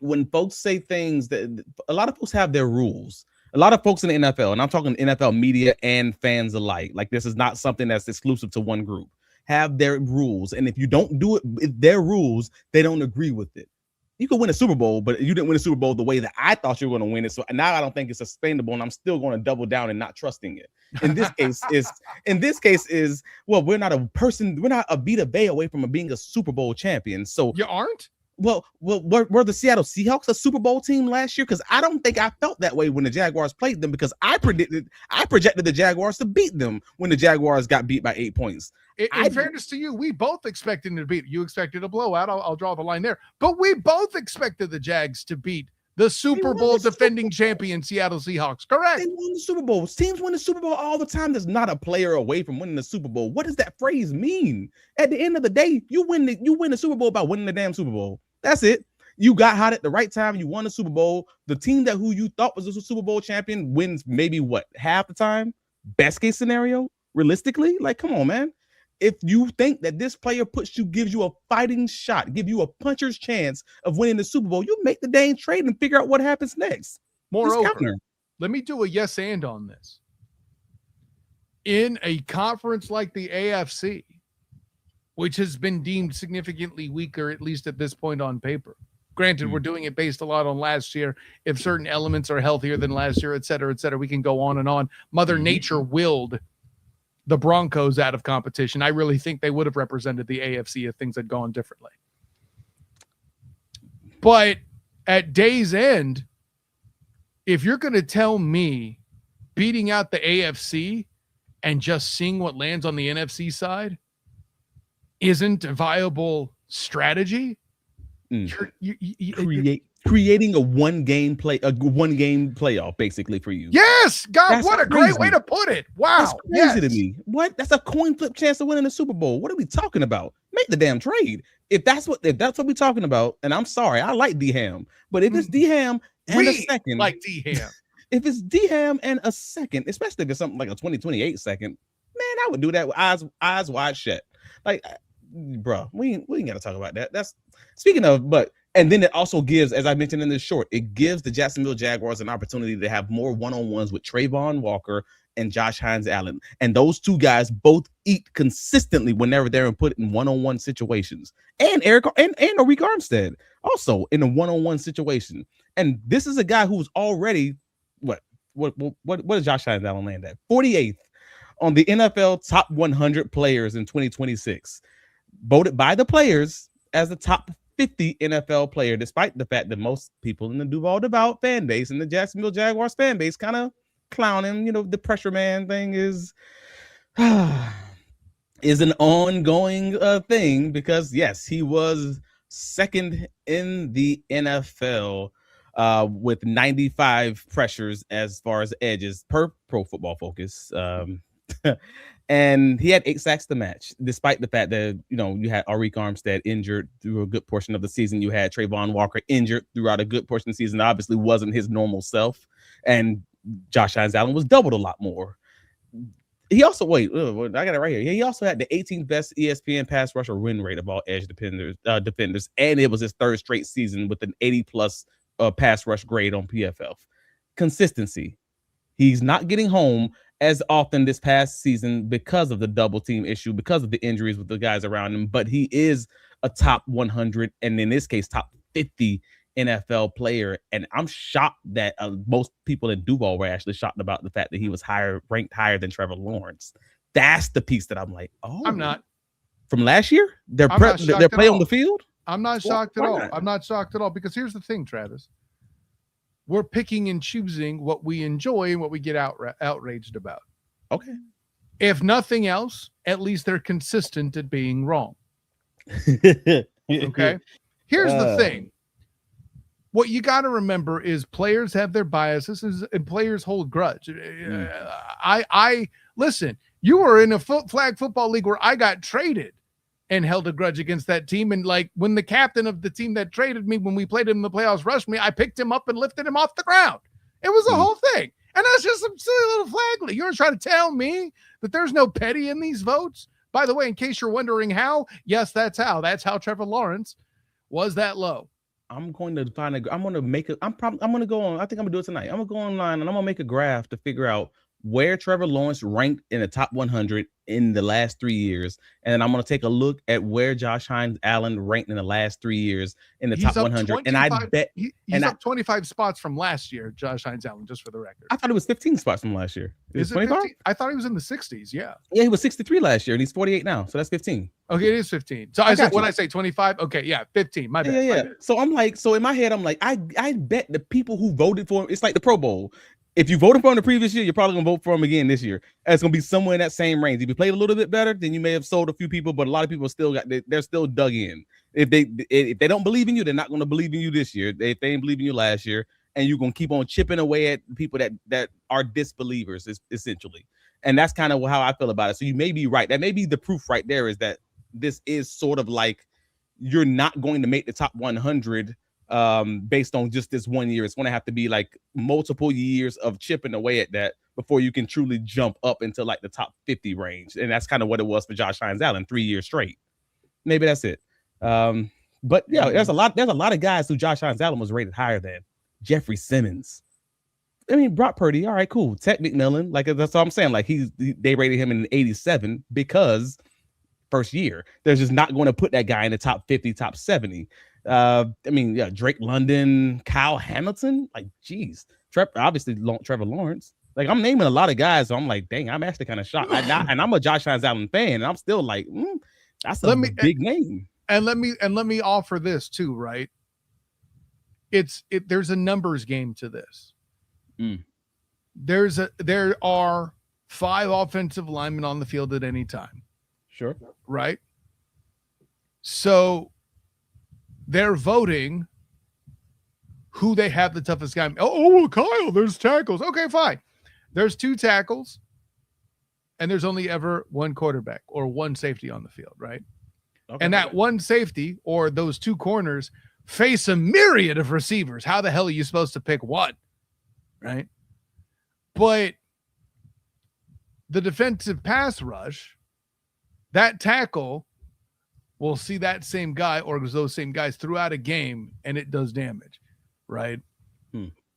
When folks say things that a lot of folks have their rules. A lot of folks in the NFL, and I'm talking NFL media and fans alike, like this is not something that's exclusive to one group, have their rules. And if you don't do it, their rules, they don't agree with it. You could win a Super Bowl, but you didn't win a Super Bowl the way that I thought you were going to win it. So now I don't think it's sustainable, and I'm still going to double down and not trusting it. In this case, well, we're not a Vita Vea away from being a Super Bowl champion. So you aren't? Well, were the Seattle Seahawks a Super Bowl team last year? Because I don't think I felt that way when the Jaguars played them, because I projected the Jaguars to beat them when the Jaguars got beat by 8 points. In fairness to you, we both expected to beat. You expected a blowout. I'll draw the line there. But we both expected the Jags to beat the Super Bowl defending champion Seattle Seahawks. Correct. They won the Super Bowl. Teams win the Super Bowl all the time. There's not a player away from winning the Super Bowl. What does that phrase mean? At the end of the day, you win the Super Bowl by winning the damn Super Bowl. That's it. You got hot at the right time. You won the Super Bowl. The team who you thought was a Super Bowl champion wins maybe half the time. Best case scenario, realistically. Like, come on, man. If you think that this player gives you a fighting shot, give you a puncher's chance of winning the Super Bowl, you make the dang trade and figure out what happens next. Moreover, let me do a yes and on this. In a conference like the AFC, which has been deemed significantly weaker, at least at this point on paper. Granted, we're doing it based a lot on last year. If certain elements are healthier than last year, et cetera, we can go on and on. Mother Nature willed the Broncos out of competition. I really think they would have represented the AFC if things had gone differently. But at day's end, if you're going to tell me beating out the AFC and just seeing what lands on the NFC side isn't a viable strategy, create creating a one game playoff basically for you. Yes, God, That's what a crazy. great way to put it. Wow, That's crazy to me. What? That's a coin flip chance of winning the Super Bowl. What are we talking about? Make the damn trade. If that's what we're talking about, and I'm sorry, I like D-Ham, but if it's D-Ham and a second, like D-Ham. If it's D-Ham and a second, especially if it's something like a 2028 second, man, I would do that with eyes wide shut. Like, bro, we ain't got to talk about that. That's speaking of, but and then it also gives, as I mentioned in this short, it gives the Jacksonville Jaguars an opportunity to have more one-on-ones with Trayvon Walker and Josh Hines-Allen. And those two guys both eat consistently whenever they're put in one-on-one situations. And Arik Armstead also in a one-on-one situation. And this is a guy who's already what does Josh Hines-Allen land at? 48th on the NFL top 100 players in 2026. Voted by the players as the top 50 NFL player, despite the fact that most people in the Duval fan base and the Jacksonville Jaguars fan base kind of clown him. You know, the pressure man thing is an ongoing thing because, yes, he was second in the NFL with 95 pressures as far as edges per Pro Football Focus. And he had 8 sacks to match, despite the fact that, you know, you had Arik Armstead injured through a good portion of the season. You had Trayvon Walker injured throughout a good portion of the season. Obviously wasn't his normal self. And Josh Hines-Allen was doubled a lot more. He also, I got it right here. He also had the 18th best ESPN pass rusher win rate of all edge defenders. And it was his third straight season with an 80+ pass rush grade on PFF. Consistency. He's not getting home as often this past season because of the double team issue, because of the injuries with the guys around him, but he is a top 100 and in this case top 50 NFL player. And I'm shocked that most people in Duval were actually shocked about the fact that he was ranked higher than Trevor Lawrence. That's the piece that I'm like, oh, I'm not. From last year, their play on the field. I'm not shocked at all. I'm not shocked at all because here's the thing, Travis. We're picking and choosing what we enjoy and what we get outraged about. Okay. If nothing else, at least they're consistent at being wrong. Okay. Here's the thing. What you got to remember is players have their biases and players hold grudge. I listen, you were in a flag football league where I got traded and held a grudge against that team. And like when the captain of the team that traded me, when we played him in the playoffs, rushed me, I picked him up and lifted him off the ground. It was a whole thing. And that's just some silly little flag league. You're trying to tell me that there's no petty in these votes? By the way, in case you're wondering how, yes, that's how. That's how Trevor Lawrence was that low. I'm going to go on. I think I'm going to do it tonight. I'm going to go online and I'm going to make a graph to figure out where Trevor Lawrence ranked in the top 100 in the last 3 years. And then I'm going to take a look at where Josh Hines-Allen ranked in the last 3 years in the top 100. And I bet he's up 25 spots from last year, Josh Hines-Allen, just for the record. I thought it was 15 spots from last year. Is it 25? I thought he was in the 60s. Yeah. Yeah, he was 63 last year and he's 48 now. So that's 15. Okay, it is 15. So I said when I say 25, okay, yeah, 15. My bad. Yeah. My bad. So I'm like, so in my head, I'm like, I bet the people who voted for him, it's like the Pro Bowl. If you voted for him the previous year, you're probably going to vote for him again this year. It's going to be somewhere in that same range. If you played a little bit better, then you may have sold a few people, but a lot of people they're still dug in. If they don't believe in you, they're not going to believe in you this year. If they didn't believe in you last year, and you're going to keep on chipping away at people that are disbelievers, essentially. And that's kind of how I feel about it. So you may be right. That may be the proof right there, is that this is sort of like you're not going to make the top 100 based on just this 1 year. It's going to have to be like multiple years of chipping away at that before you can truly jump up into like the top 50 range. And that's kind of what it was for Josh Hines-Allen 3 years straight. Maybe that's it. But yeah, there's a lot of guys who Josh Hines-Allen was rated higher than. Jeffrey Simmons. I mean, Brock Purdy. All right, cool. Ted McMillan. Like, that's all I'm saying. Like, they rated him in 87 because first year. They're just not going to put that guy in the top 50, top 70. I mean, yeah, Drake London, Kyle Hamilton. Like, geez. Obviously, Trevor Lawrence. Like, I'm naming a lot of guys, so I'm like, dang, I'm actually kind of shocked. And I'm a Josh Hines-Allen fan, and I'm still like, that's a big name. And let me offer this too, right? There's a numbers game to this. There are 5 offensive linemen on the field at any time. Sure. who they have the toughest guy. Oh, Kyle, there's tackles. Okay, fine. There's 2 tackles, and there's only ever 1 quarterback or 1 safety on the field, right? Okay. And that 1 safety or those 2 corners face a myriad of receivers. How the hell are you supposed to pick 1, right? But the defensive pass rush, that tackle will see that same guy or those same guys throughout a game, and it does damage, right?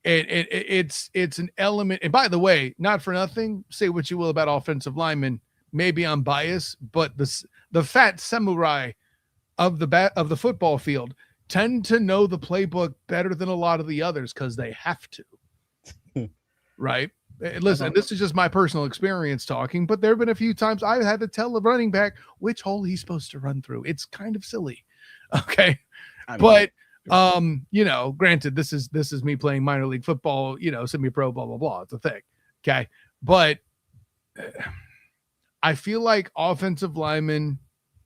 It's an element. And by the way, not for nothing, say what you will about offensive linemen. Maybe I'm biased, but the fat samurai of the football field tend to know the playbook better than a lot of the others because they have to, right? Listen, this is just my personal experience talking, but there have been a few times I've had to tell the running back which hole he's supposed to run through. It's kind of silly. Okay. But, granted, this is me playing minor league football, semi-pro, blah, blah, blah. It's a thing. Okay. But I feel like offensive linemen,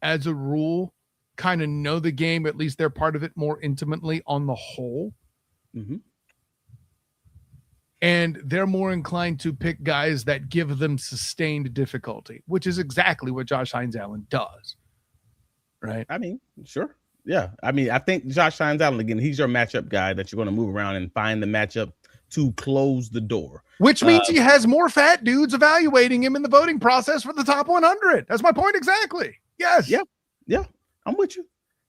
as a rule, kind of know the game. At least they're part of it more intimately on the whole. Mm-hmm. And they're more inclined to pick guys that give them sustained difficulty, which is exactly what Josh Hines-Allen does. Right? I mean, sure. Yeah. I mean, I think Josh Hines-Allen, again, he's your matchup guy that you're going to move around and find the matchup to close the door. Which means he has more fat dudes evaluating him in the voting process for the top 100. That's my point exactly. Yes. Yeah. Yeah. I'm with you.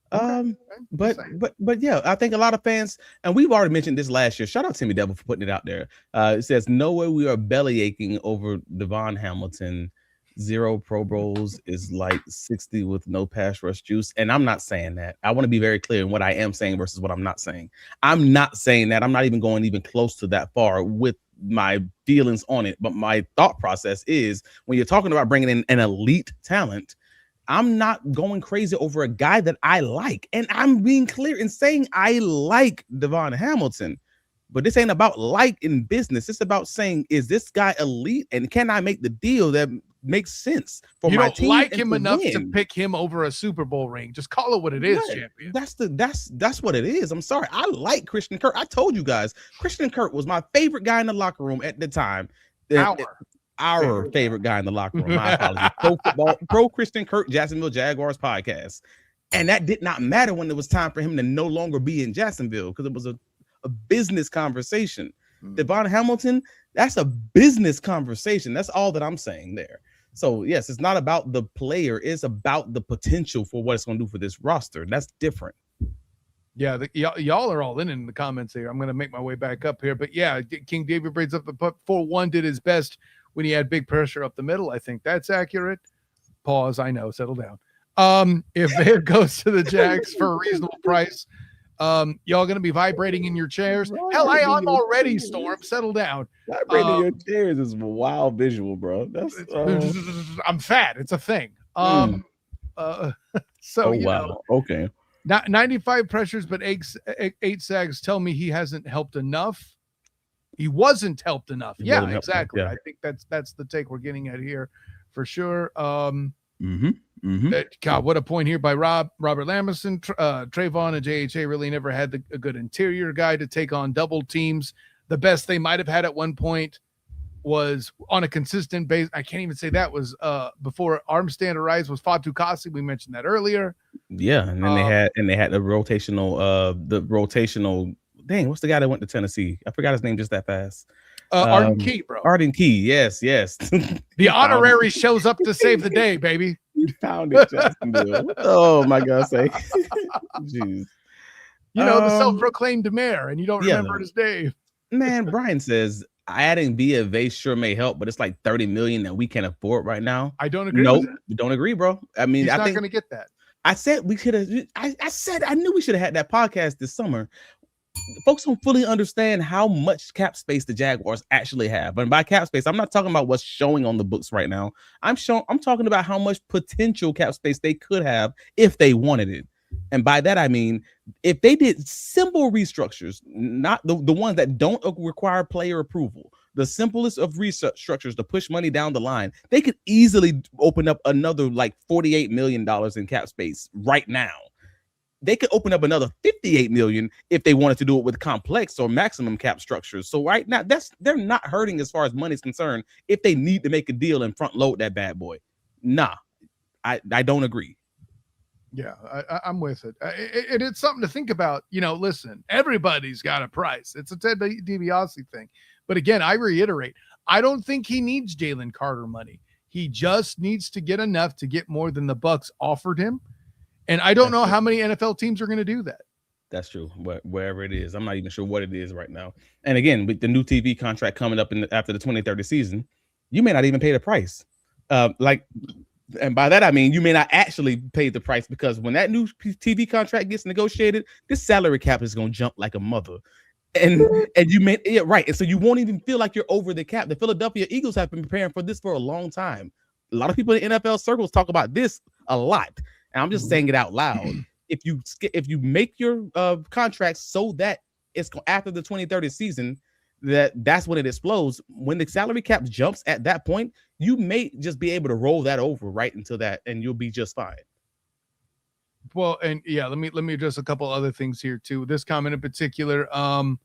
But yeah, I think a lot of fans, and we've already mentioned this last year. Shout out to Timmy Devil for putting it out there. It says, no way we are belly aching over Devon Hamilton. 0 Pro Bowls is like 60 with no pass rush juice. And I'm not saying that. I want to be very clear in what I am saying versus what I'm not saying. I'm not saying that. I'm not even going even close to that far with my feelings on it. But my thought process is, when you're talking about bringing in an elite talent, I'm not going crazy over a guy that I like. And I'm being clear in saying I like Devon Hamilton. But this ain't about like in business. It's about saying, is this guy elite? And can I make the deal that makes sense for my team? You don't like him enough to pick him over a Super Bowl ring. Just call it what it is, champion. That's what it is. I'm sorry. I like Christian Kirk. I told you guys, Christian Kirk was my favorite guy in the locker room at the time. Our favorite guy in the locker room. My apologies. Pro Christian Kirk, Jacksonville Jaguars podcast. And that did not matter when it was time for him to no longer be in Jacksonville, because it was a business conversation. Devon Hamilton, that's a business conversation. That's all that I'm saying there. So yes, it's not about the player. It's about the potential for what it's going to do for this roster. That's different. Yeah, y'all are all in the comments here. I'm going to make my way back up here. But yeah, King David brings up the 4-1 did his best when he had big pressure up the middle. I think that's accurate. Pause. I know. Settle down. If it goes to the Jags for a reasonable price, y'all going to be vibrating in your chairs. Hell, I'm already, Storm. Settle down. Vibrating in your chairs is a wild visual, bro. That's I'm fat. It's a thing. So you know, okay. 95 pressures, but 8 sags tell me he hasn't helped enough. He wasn't helped enough. Yeah, exactly. Yeah. I think that's the take we're getting at here for sure. God, what a point here by Robert Lamison. Trayvon and JHA really never had a good interior guy to take on double teams. The best they might have had at one point was on a consistent base. I can't even say that was before Armstead arrives was Fatu Kasi. We mentioned that earlier. Yeah, and then they had the rotational dang, what's the guy that went to Tennessee? I forgot his name just that fast. Arden Key, bro. Arden Key, yes. The honorary shows up to save the day, baby. You found it, Jacksonville. Oh my God, say, jeez. You know, the self-proclaimed mayor, and you don't remember his name. Man, Brian says adding Vita sure may help, but it's like $30 million that we can't afford right now. I don't agree. Nope, we don't agree, bro. I mean, he's not going to get that. I said we should have. I knew we should have had that podcast this summer. Folks don't fully understand how much cap space the Jaguars actually have. And by cap space, I'm not talking about what's showing on the books right now. I'm talking about how much potential cap space they could have if they wanted it. And by that, I mean, if they did simple restructures, not the ones that don't require player approval, the simplest of restructures to push money down the line, they could easily open up another like $48 million in cap space right now. they could open up another $58 million if they wanted to do it with complex or maximum cap structures. So right now, they're not hurting as far as money is concerned if they need to make a deal and front load that bad boy. Nah, I don't agree. Yeah, I'm with it. It's something to think about. Listen, everybody's got a price. It's a Ted DiBiase thing. But again, I reiterate, I don't think he needs Jalen Carter money. He just needs to get enough to get more than the Bucs offered him. And I don't know how many NFL teams are going to do that. That's true. Wherever it is, I'm not even sure what it is right now. And again, with the new TV contract coming up after the 2030 season, you may not even pay the price. And by that, I mean, you may not actually pay the price, because when that new TV contract gets negotiated, this salary cap is going to jump like a mother. And you may, yeah, right. And so you won't even feel like you're over the cap. The Philadelphia Eagles have been preparing for this for a long time. A lot of people in NFL circles talk about this a lot. And I'm just saying it out loud. If you make your contracts so that it's after the 2030 season, that's when it explodes. When the salary cap jumps at that point, you may just be able to roll that over right into that, and you'll be just fine. Well, and yeah, let me address a couple other things here too. This comment in particular, Lavi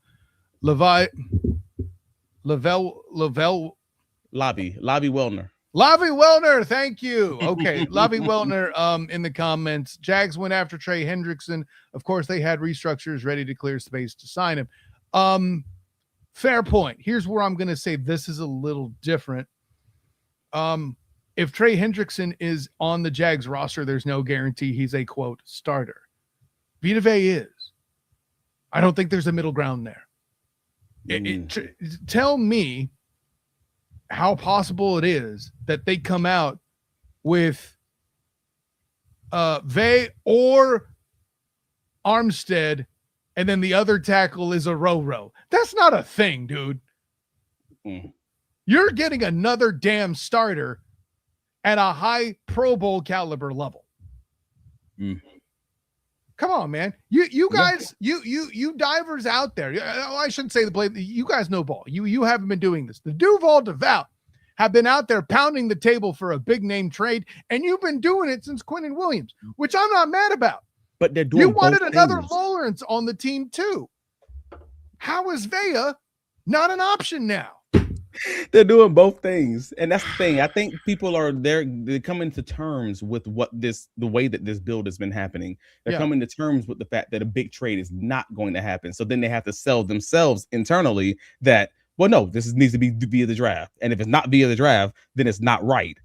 Wellner. Lavi Wellner, thank you. Okay, Lavi Wellner in the comments. Jags went after Trey Hendrickson. Of course, they had restructures ready to clear space to sign him. Fair point. Here's where I'm going to say this is a little different. If Trey Hendrickson is on the Jags roster, there's no guarantee he's a, quote, starter. Vita is. I don't think there's a middle ground there. Tell me how possible it is that they come out with Vay or Armstead, and then the other tackle is a Roro. That's not a thing, dude. You're getting another damn starter at a high Pro Bowl caliber level. Come on, man. You guys, you divers out there. I shouldn't say the play. You guys know ball. You haven't been doing this. The Duval have been out there pounding the table for a big name trade, and you've been doing it since Quinnen Williams, which I'm not mad about. But they're doing. You wanted another Lawrence on the team too. How is Vaya not an option now? They're doing both things, and that's the thing. I think people they're coming to terms with the way that this build has been happening. They're coming to terms with the fact that a big trade is not going to happen. So then they have to sell themselves internally that, well, no, this needs to be via the draft, and if it's not via the draft, then it's not right.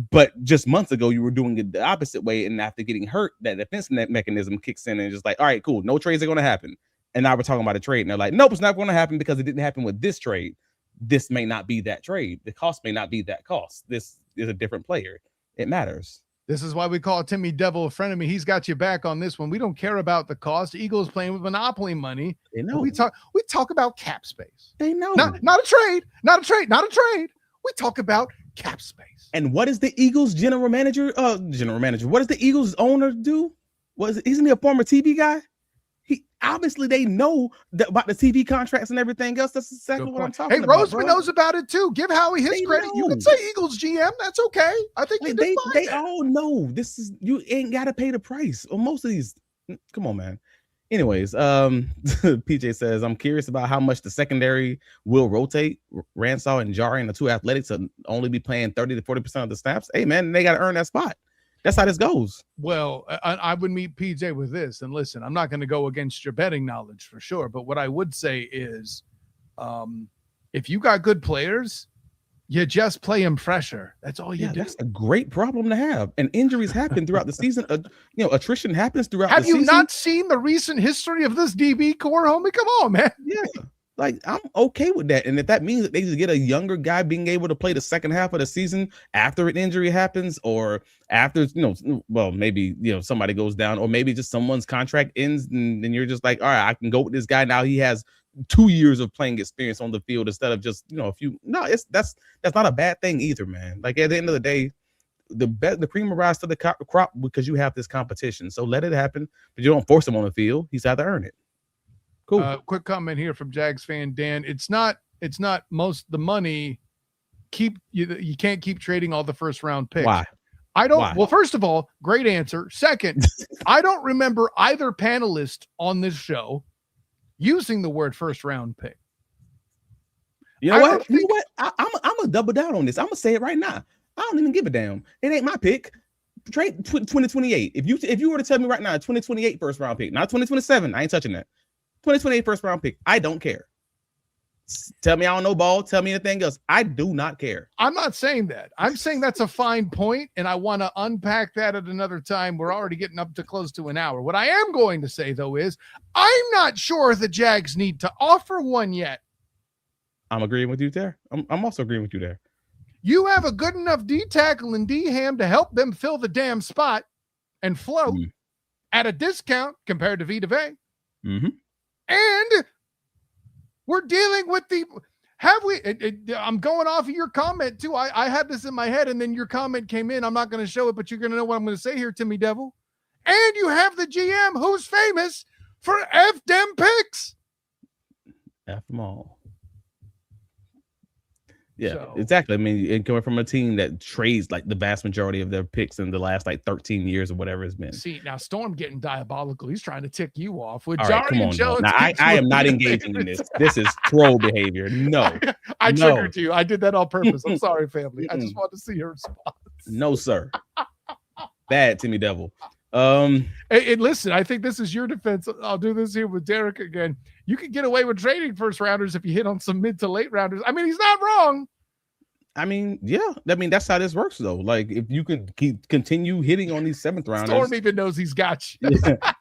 But just months ago, you were doing it the opposite way, and after getting hurt, that defense mechanism kicks in, and just like, all right, cool, no trades are going to happen. And now we're talking about a trade, and they're like, nope, it's not going to happen because it didn't happen with this trade. This may not be that trade. The cost may not be that cost. This is a different player. It matters. This is why we call Timmy Devil a friend of me. He's got your back on this one. We don't care about the cost. Eagles playing with monopoly money. They know. We talk about cap space. They know. Not a trade. We talk about cap space. And what does the Eagles general manager? What does the Eagles owner do? Isn't he a former TV guy? Obviously, they know about the TV contracts and everything else. That's exactly what I'm talking about. Hey, Roseman knows about it too. Give Howie his credit. Know. You can say Eagles GM. That's okay. I think they all know this is. You ain't got to pay the price on most of these. Come on, man. Anyways, PJ says, I'm curious about how much the secondary will rotate. Ransaw and Jari, the two athletics, will only be playing 30 to 40% of the snaps. Hey, man, they got to earn that spot. That's how this goes. Well, I would meet PJ with this. And listen, I'm not going to go against your betting knowledge for sure. But what I would say is if you got good players, you just play them fresher. That's all you do. That's a great problem to have. And injuries happen throughout the season. Attrition happens throughout the season. Have you not seen the recent history of this DB core, homie? Come on, man. Yeah. Like, I'm okay with that. And if that means that they just get a younger guy being able to play the second half of the season after an injury happens, or after, maybe, somebody goes down, or maybe just someone's contract ends and you're just like, all right, I can go with this guy. Now he has 2 years of playing experience on the field instead of just, a few. No, that's not a bad thing either, man. Like, at the end of the day, the cream will rise to the crop because you have this competition. So let it happen, but you don't force him on the field. He's had to earn it. Cool. Quick comment here from Jags fan Dan. It's not most the money. You can't keep trading all the first round picks. Why? I don't. Why? Well, first of all, great answer. Second, I don't remember either panelist on this show using the word first round pick. You know what? You know what? I'm gonna double down on this. I'm gonna say it right now. I don't even give a damn. It ain't my pick. Trade 2028. If you were to tell me right now, 2028 first round pick, not 2027, I ain't touching that. 2028 first round pick. I don't care. Tell me I don't know ball. Tell me anything else. I do not care. I'm not saying that. I'm saying that's a fine point, and I want to unpack that at another time. We're already getting up to close to an hour. What I am going to say, though, is I'm not sure the Jags need to offer one yet. I'm agreeing with you there. I'm also agreeing with you there. You have a good enough D tackle and D ham to help them fill the damn spot and float at a discount compared to Vita. And we're dealing with I'm going off of your comment too. I had this in my head and then your comment came in. I'm not going to show it, but you're going to know what I'm going to say here, Timmy Devil. And you have the GM who's famous for F dem picks. F them all. Yeah, exactly. I mean, and coming from a team that trades like the vast majority of their picks in the last like 13 years or whatever it's been. See, now Storm getting diabolical. He's trying to tick you off. With all right, come on, Jones. Now, I am not engaging in this. This is troll behavior. No. I triggered you. I did that on purpose. I'm sorry, family. I just wanted to see your response. No, sir. Bad Timmy Devil. And listen, I think this is your defense. I'll do this here with Derek again. You can get away with trading first rounders if you hit on some mid to late rounders. I mean, he's not wrong. I mean, yeah. I mean, that's how this works, though. Like, if you could continue hitting on these seventh rounders, Storm even knows he's got you.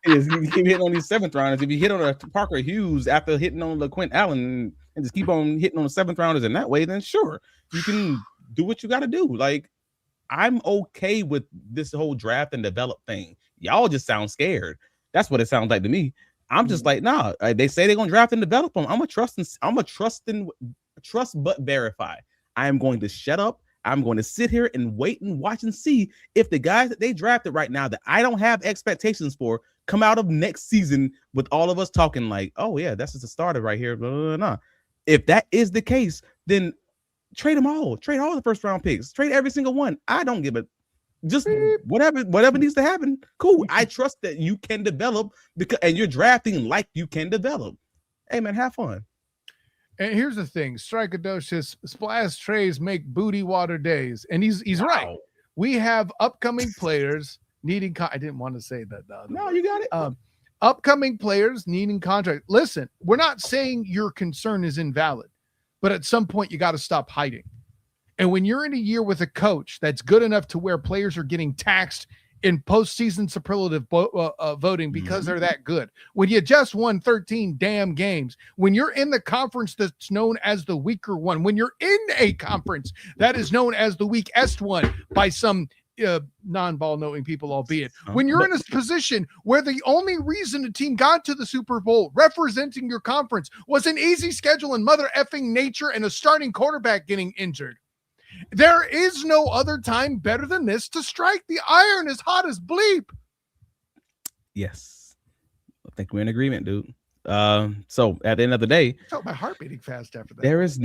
You keep hitting on these seventh rounders. If you hit on a Parker Hughes after hitting on the Quint Allen and just keep on hitting on the seventh rounders in that way, then sure, you can do what you got to do. Like, I'm okay with this whole draft and develop thing. Y'all just sound scared. That's what it sounds like to me. I'm just like, nah. They say they're gonna draft and develop them. I'm a trust but verify. I am going to shut up. I'm going to sit here and wait and watch and see if the guys that they drafted right now that I don't have expectations for come out of next season with all of us talking like, oh yeah, that's just a starter right here. Blah, blah, blah. If that is the case, then trade them all. Trade all the first round picks. Trade every single one. I don't give a just whatever needs to happen. Cool. I trust that you can develop and you're drafting like you can develop. Hey man, have fun. And here's the thing: Strikeadocious splash trays make booty water days, and he's right. We have upcoming players needing. I didn't want to say that. No, you got it. Upcoming players needing contract. Listen, we're not saying your concern is invalid, but at some point you got to stop hiding. And when you're in a year with a coach that's good enough to where players are getting taxed in postseason superlative voting because they're that good, when you just won 13 damn games, when you're in the conference that's known as the weaker one, when you're in a conference that is known as the weakest one by some non-ball knowing people, albeit, when you're in a position where the only reason a team got to the Super Bowl representing your conference was an easy schedule and mother effing nature and a starting quarterback getting injured. There is no other time better than this to strike the iron as hot as bleep. Yes. I think we're in agreement, dude. So at the end of the day, I felt my heart beating fast after that. There is,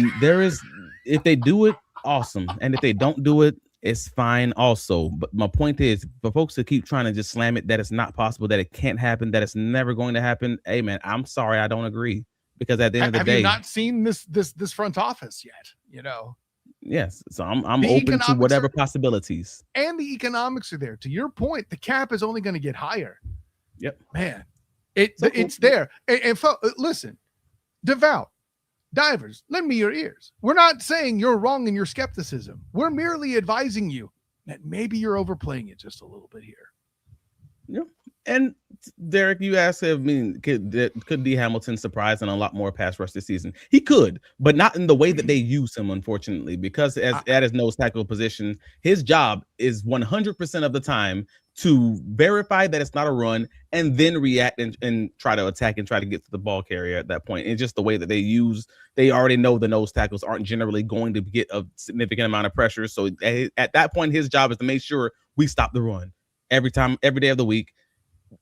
if they do it, awesome. And if they don't do it, it's fine also. But my point is, for folks to keep trying to just slam it, that it's not possible, that it can't happen, that it's never going to happen. Hey man, I'm sorry, I don't agree. Because at the end of the day, have you not seen this front office yet? You know. Yes, so I'm open to whatever possibilities. And the economics are there. To your point, the cap is only going to get higher. Yep. Man, it's there. And listen, Duval, divers, lend me your ears. We're not saying you're wrong in your skepticism. We're merely advising you that maybe you're overplaying it just a little bit here. Yeah. And Derek, you asked, I mean, could D. Hamilton surprise and unlock more pass rush this season? He could, but not in the way that they use him, unfortunately, because at his nose tackle position, his job is 100% of the time to verify that it's not a run and then react and try to attack and try to get to the ball carrier at that point. It's just the way that they already know the nose tackles aren't generally going to get a significant amount of pressure. So at that point, his job is to make sure we stop the run every day of the week.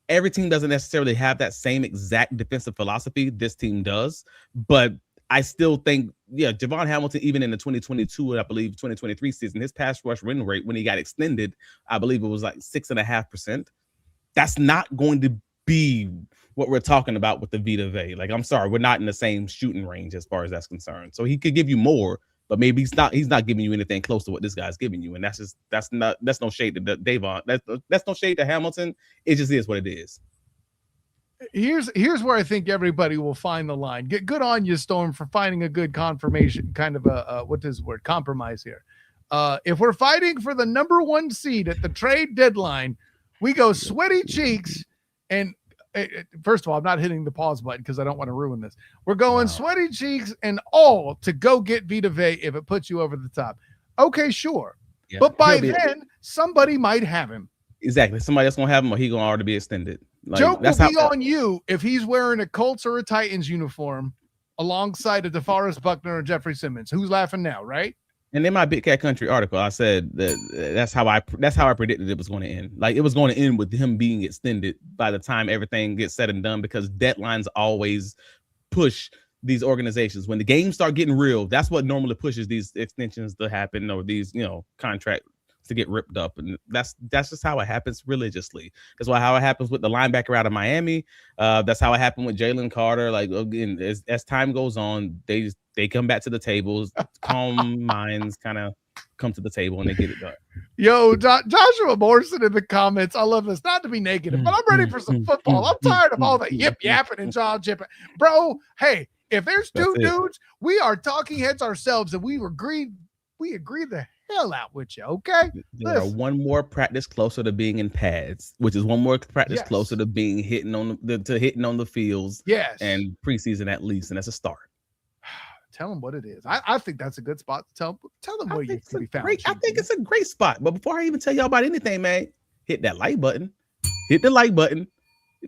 Every team doesn't necessarily have that same exact defensive philosophy. This team does, but I still think, Javon Hamilton, even in the 2022 and I believe 2023 season, his pass rush win rate when he got extended, I believe it was like 6.5%. That's not going to be what we're talking about with the Vita. Like, I'm sorry, we're not in the same shooting range as far as that's concerned. So he could give you more, but maybe he's not giving you anything close to what this guy's giving you. And that's no shade to Davon. That's no shade to Hamilton. It just is what it is. Here's where I think everybody will find the line. Get good on you, Storm, for finding a good confirmation, kind of a what is the word, compromise here. If we're fighting for the number 1 seed at the trade deadline, we go sweaty cheeks. And first of all, I'm not hitting the pause button because I don't want to ruin this. We're going sweaty cheeks and all to go get Vita Vea if it puts you over the top. Okay, sure. Yeah. But by then, somebody might have him. Exactly. Somebody else gonna have him, or he gonna already be extended. Like, Joke will be on you if he's wearing a Colts or a Titans uniform alongside a DeForest Buckner or Jeffrey Simmons. Who's laughing now, right? And in my Big Cat Country article, I said that's how I predicted it was going to end. Like, it was going to end with him being extended by the time everything gets said and done, because deadlines always push these organizations. When the games start getting real, that's what normally pushes these extensions to happen, or these, contract to get ripped up. And that's just how it happens religiously. That's how it happens with the linebacker out of Miami. That's how it happened with Jalen Carter. Like, again, as time goes on, they come back to the tables. Calm minds kind of come to the table and they get it done. Yo, Joshua Morrison in the comments. I love this. Not to be negative, but I'm ready for some football. I'm tired of all the yip yapping and jaw jipping. Bro, hey, if there's two dudes, we are talking heads ourselves, and we agree the hell out with you, okay? There are one more practice closer to being in pads, which is one more practice closer to being hitting on the fields. Yes, and preseason at least, and that's a start. Tell them what it is. I think that's a good spot to tell them where you can be found. I think it's a great spot. But before I even tell y'all about anything, man, hit that like button. Hit the like button.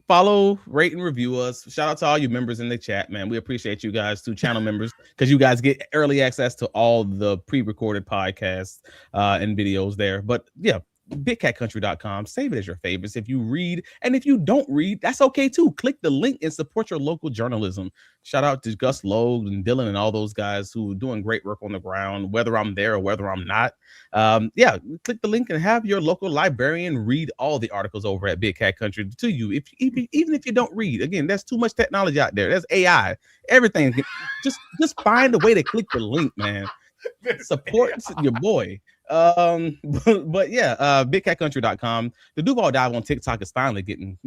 Follow, rate, and review us. Shout out to all you members in the chat, man. We appreciate you guys, to channel members, because you guys get early access to all the pre-recorded podcasts and videos there. But yeah, bigcatcountry.com. Save it as your favorites. If you read, and if you don't read, that's okay too. Click the link and support your local journalism. Shout out to Gus Logue and Dylan and all those guys who are doing great work on the ground, whether I'm there or whether I'm not. Click the link and have your local librarian read all the articles over at Big Cat Country to you. Even if you don't read, again, there's too much technology out there. There's AI, everything. Just find a way to click the link, man. Support your boy. Bigcatcountry.com. The Duval Dive on TikTok is finally getting,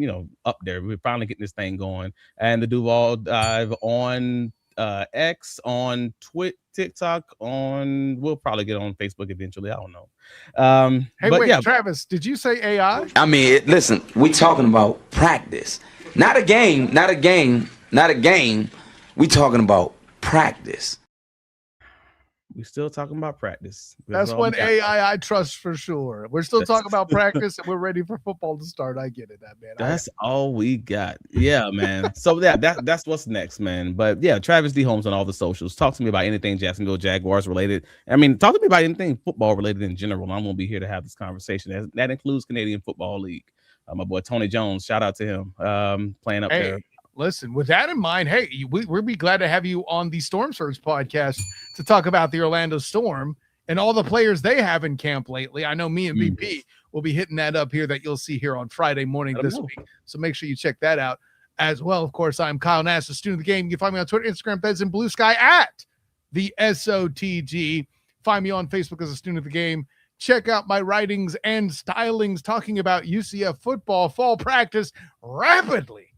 up there. We're finally getting this thing going. And the Duval Dive on X, on TikTok, we'll probably get on Facebook eventually. I don't know. Travis, did you say AI? I mean, listen, we talking about practice, not a game. We talking about practice. We still talking about practice. That's one AI I trust for sure. We're still talking about practice, and we're ready for football to start. I get it, man. That's all we got. Yeah, man. So that's what's next, man. But yeah, Travis D. Holmes on all the socials. Talk to me about anything Jacksonville Jaguars related. I mean, talk to me about anything football related in general. I'm gonna be here to have this conversation. That includes Canadian Football League. My boy Tony Jones, shout out to him, playing up there. Listen, with that in mind, hey, we'll be glad to have you on the Storm Surge podcast to talk about the Orlando Storm and all the players they have in camp lately. I know me and VP will be hitting that up here that you'll see here on Friday morning this week. So make sure you check that out as well. Of course, I'm Kyle Nash, the student of the game. You can find me on Twitter, Instagram, Threads, and Blue Sky at the SOTG. Find me on Facebook as a student of the game. Check out my writings and stylings talking about UCF football fall practice rapidly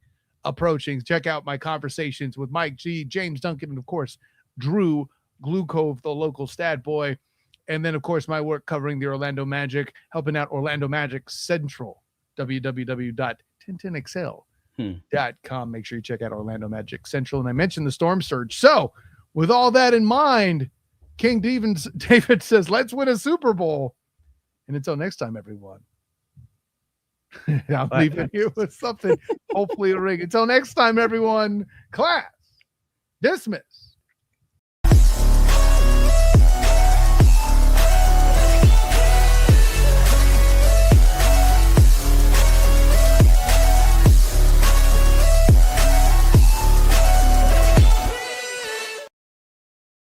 approaching. Check out my conversations with Mike G, James Duncan, and of course Drew Glukove, the local stat boy. And then of course my work covering the Orlando Magic, helping out Orlando Magic Central, www.tintinexcel.com. Make sure you check out Orlando Magic Central. And I mentioned the Storm Surge. So with all that in mind, King David says, let's win a Super Bowl. And until next time, everyone, I'm leaving you with something, hopefully a ring. Until next time, everyone, class dismissed.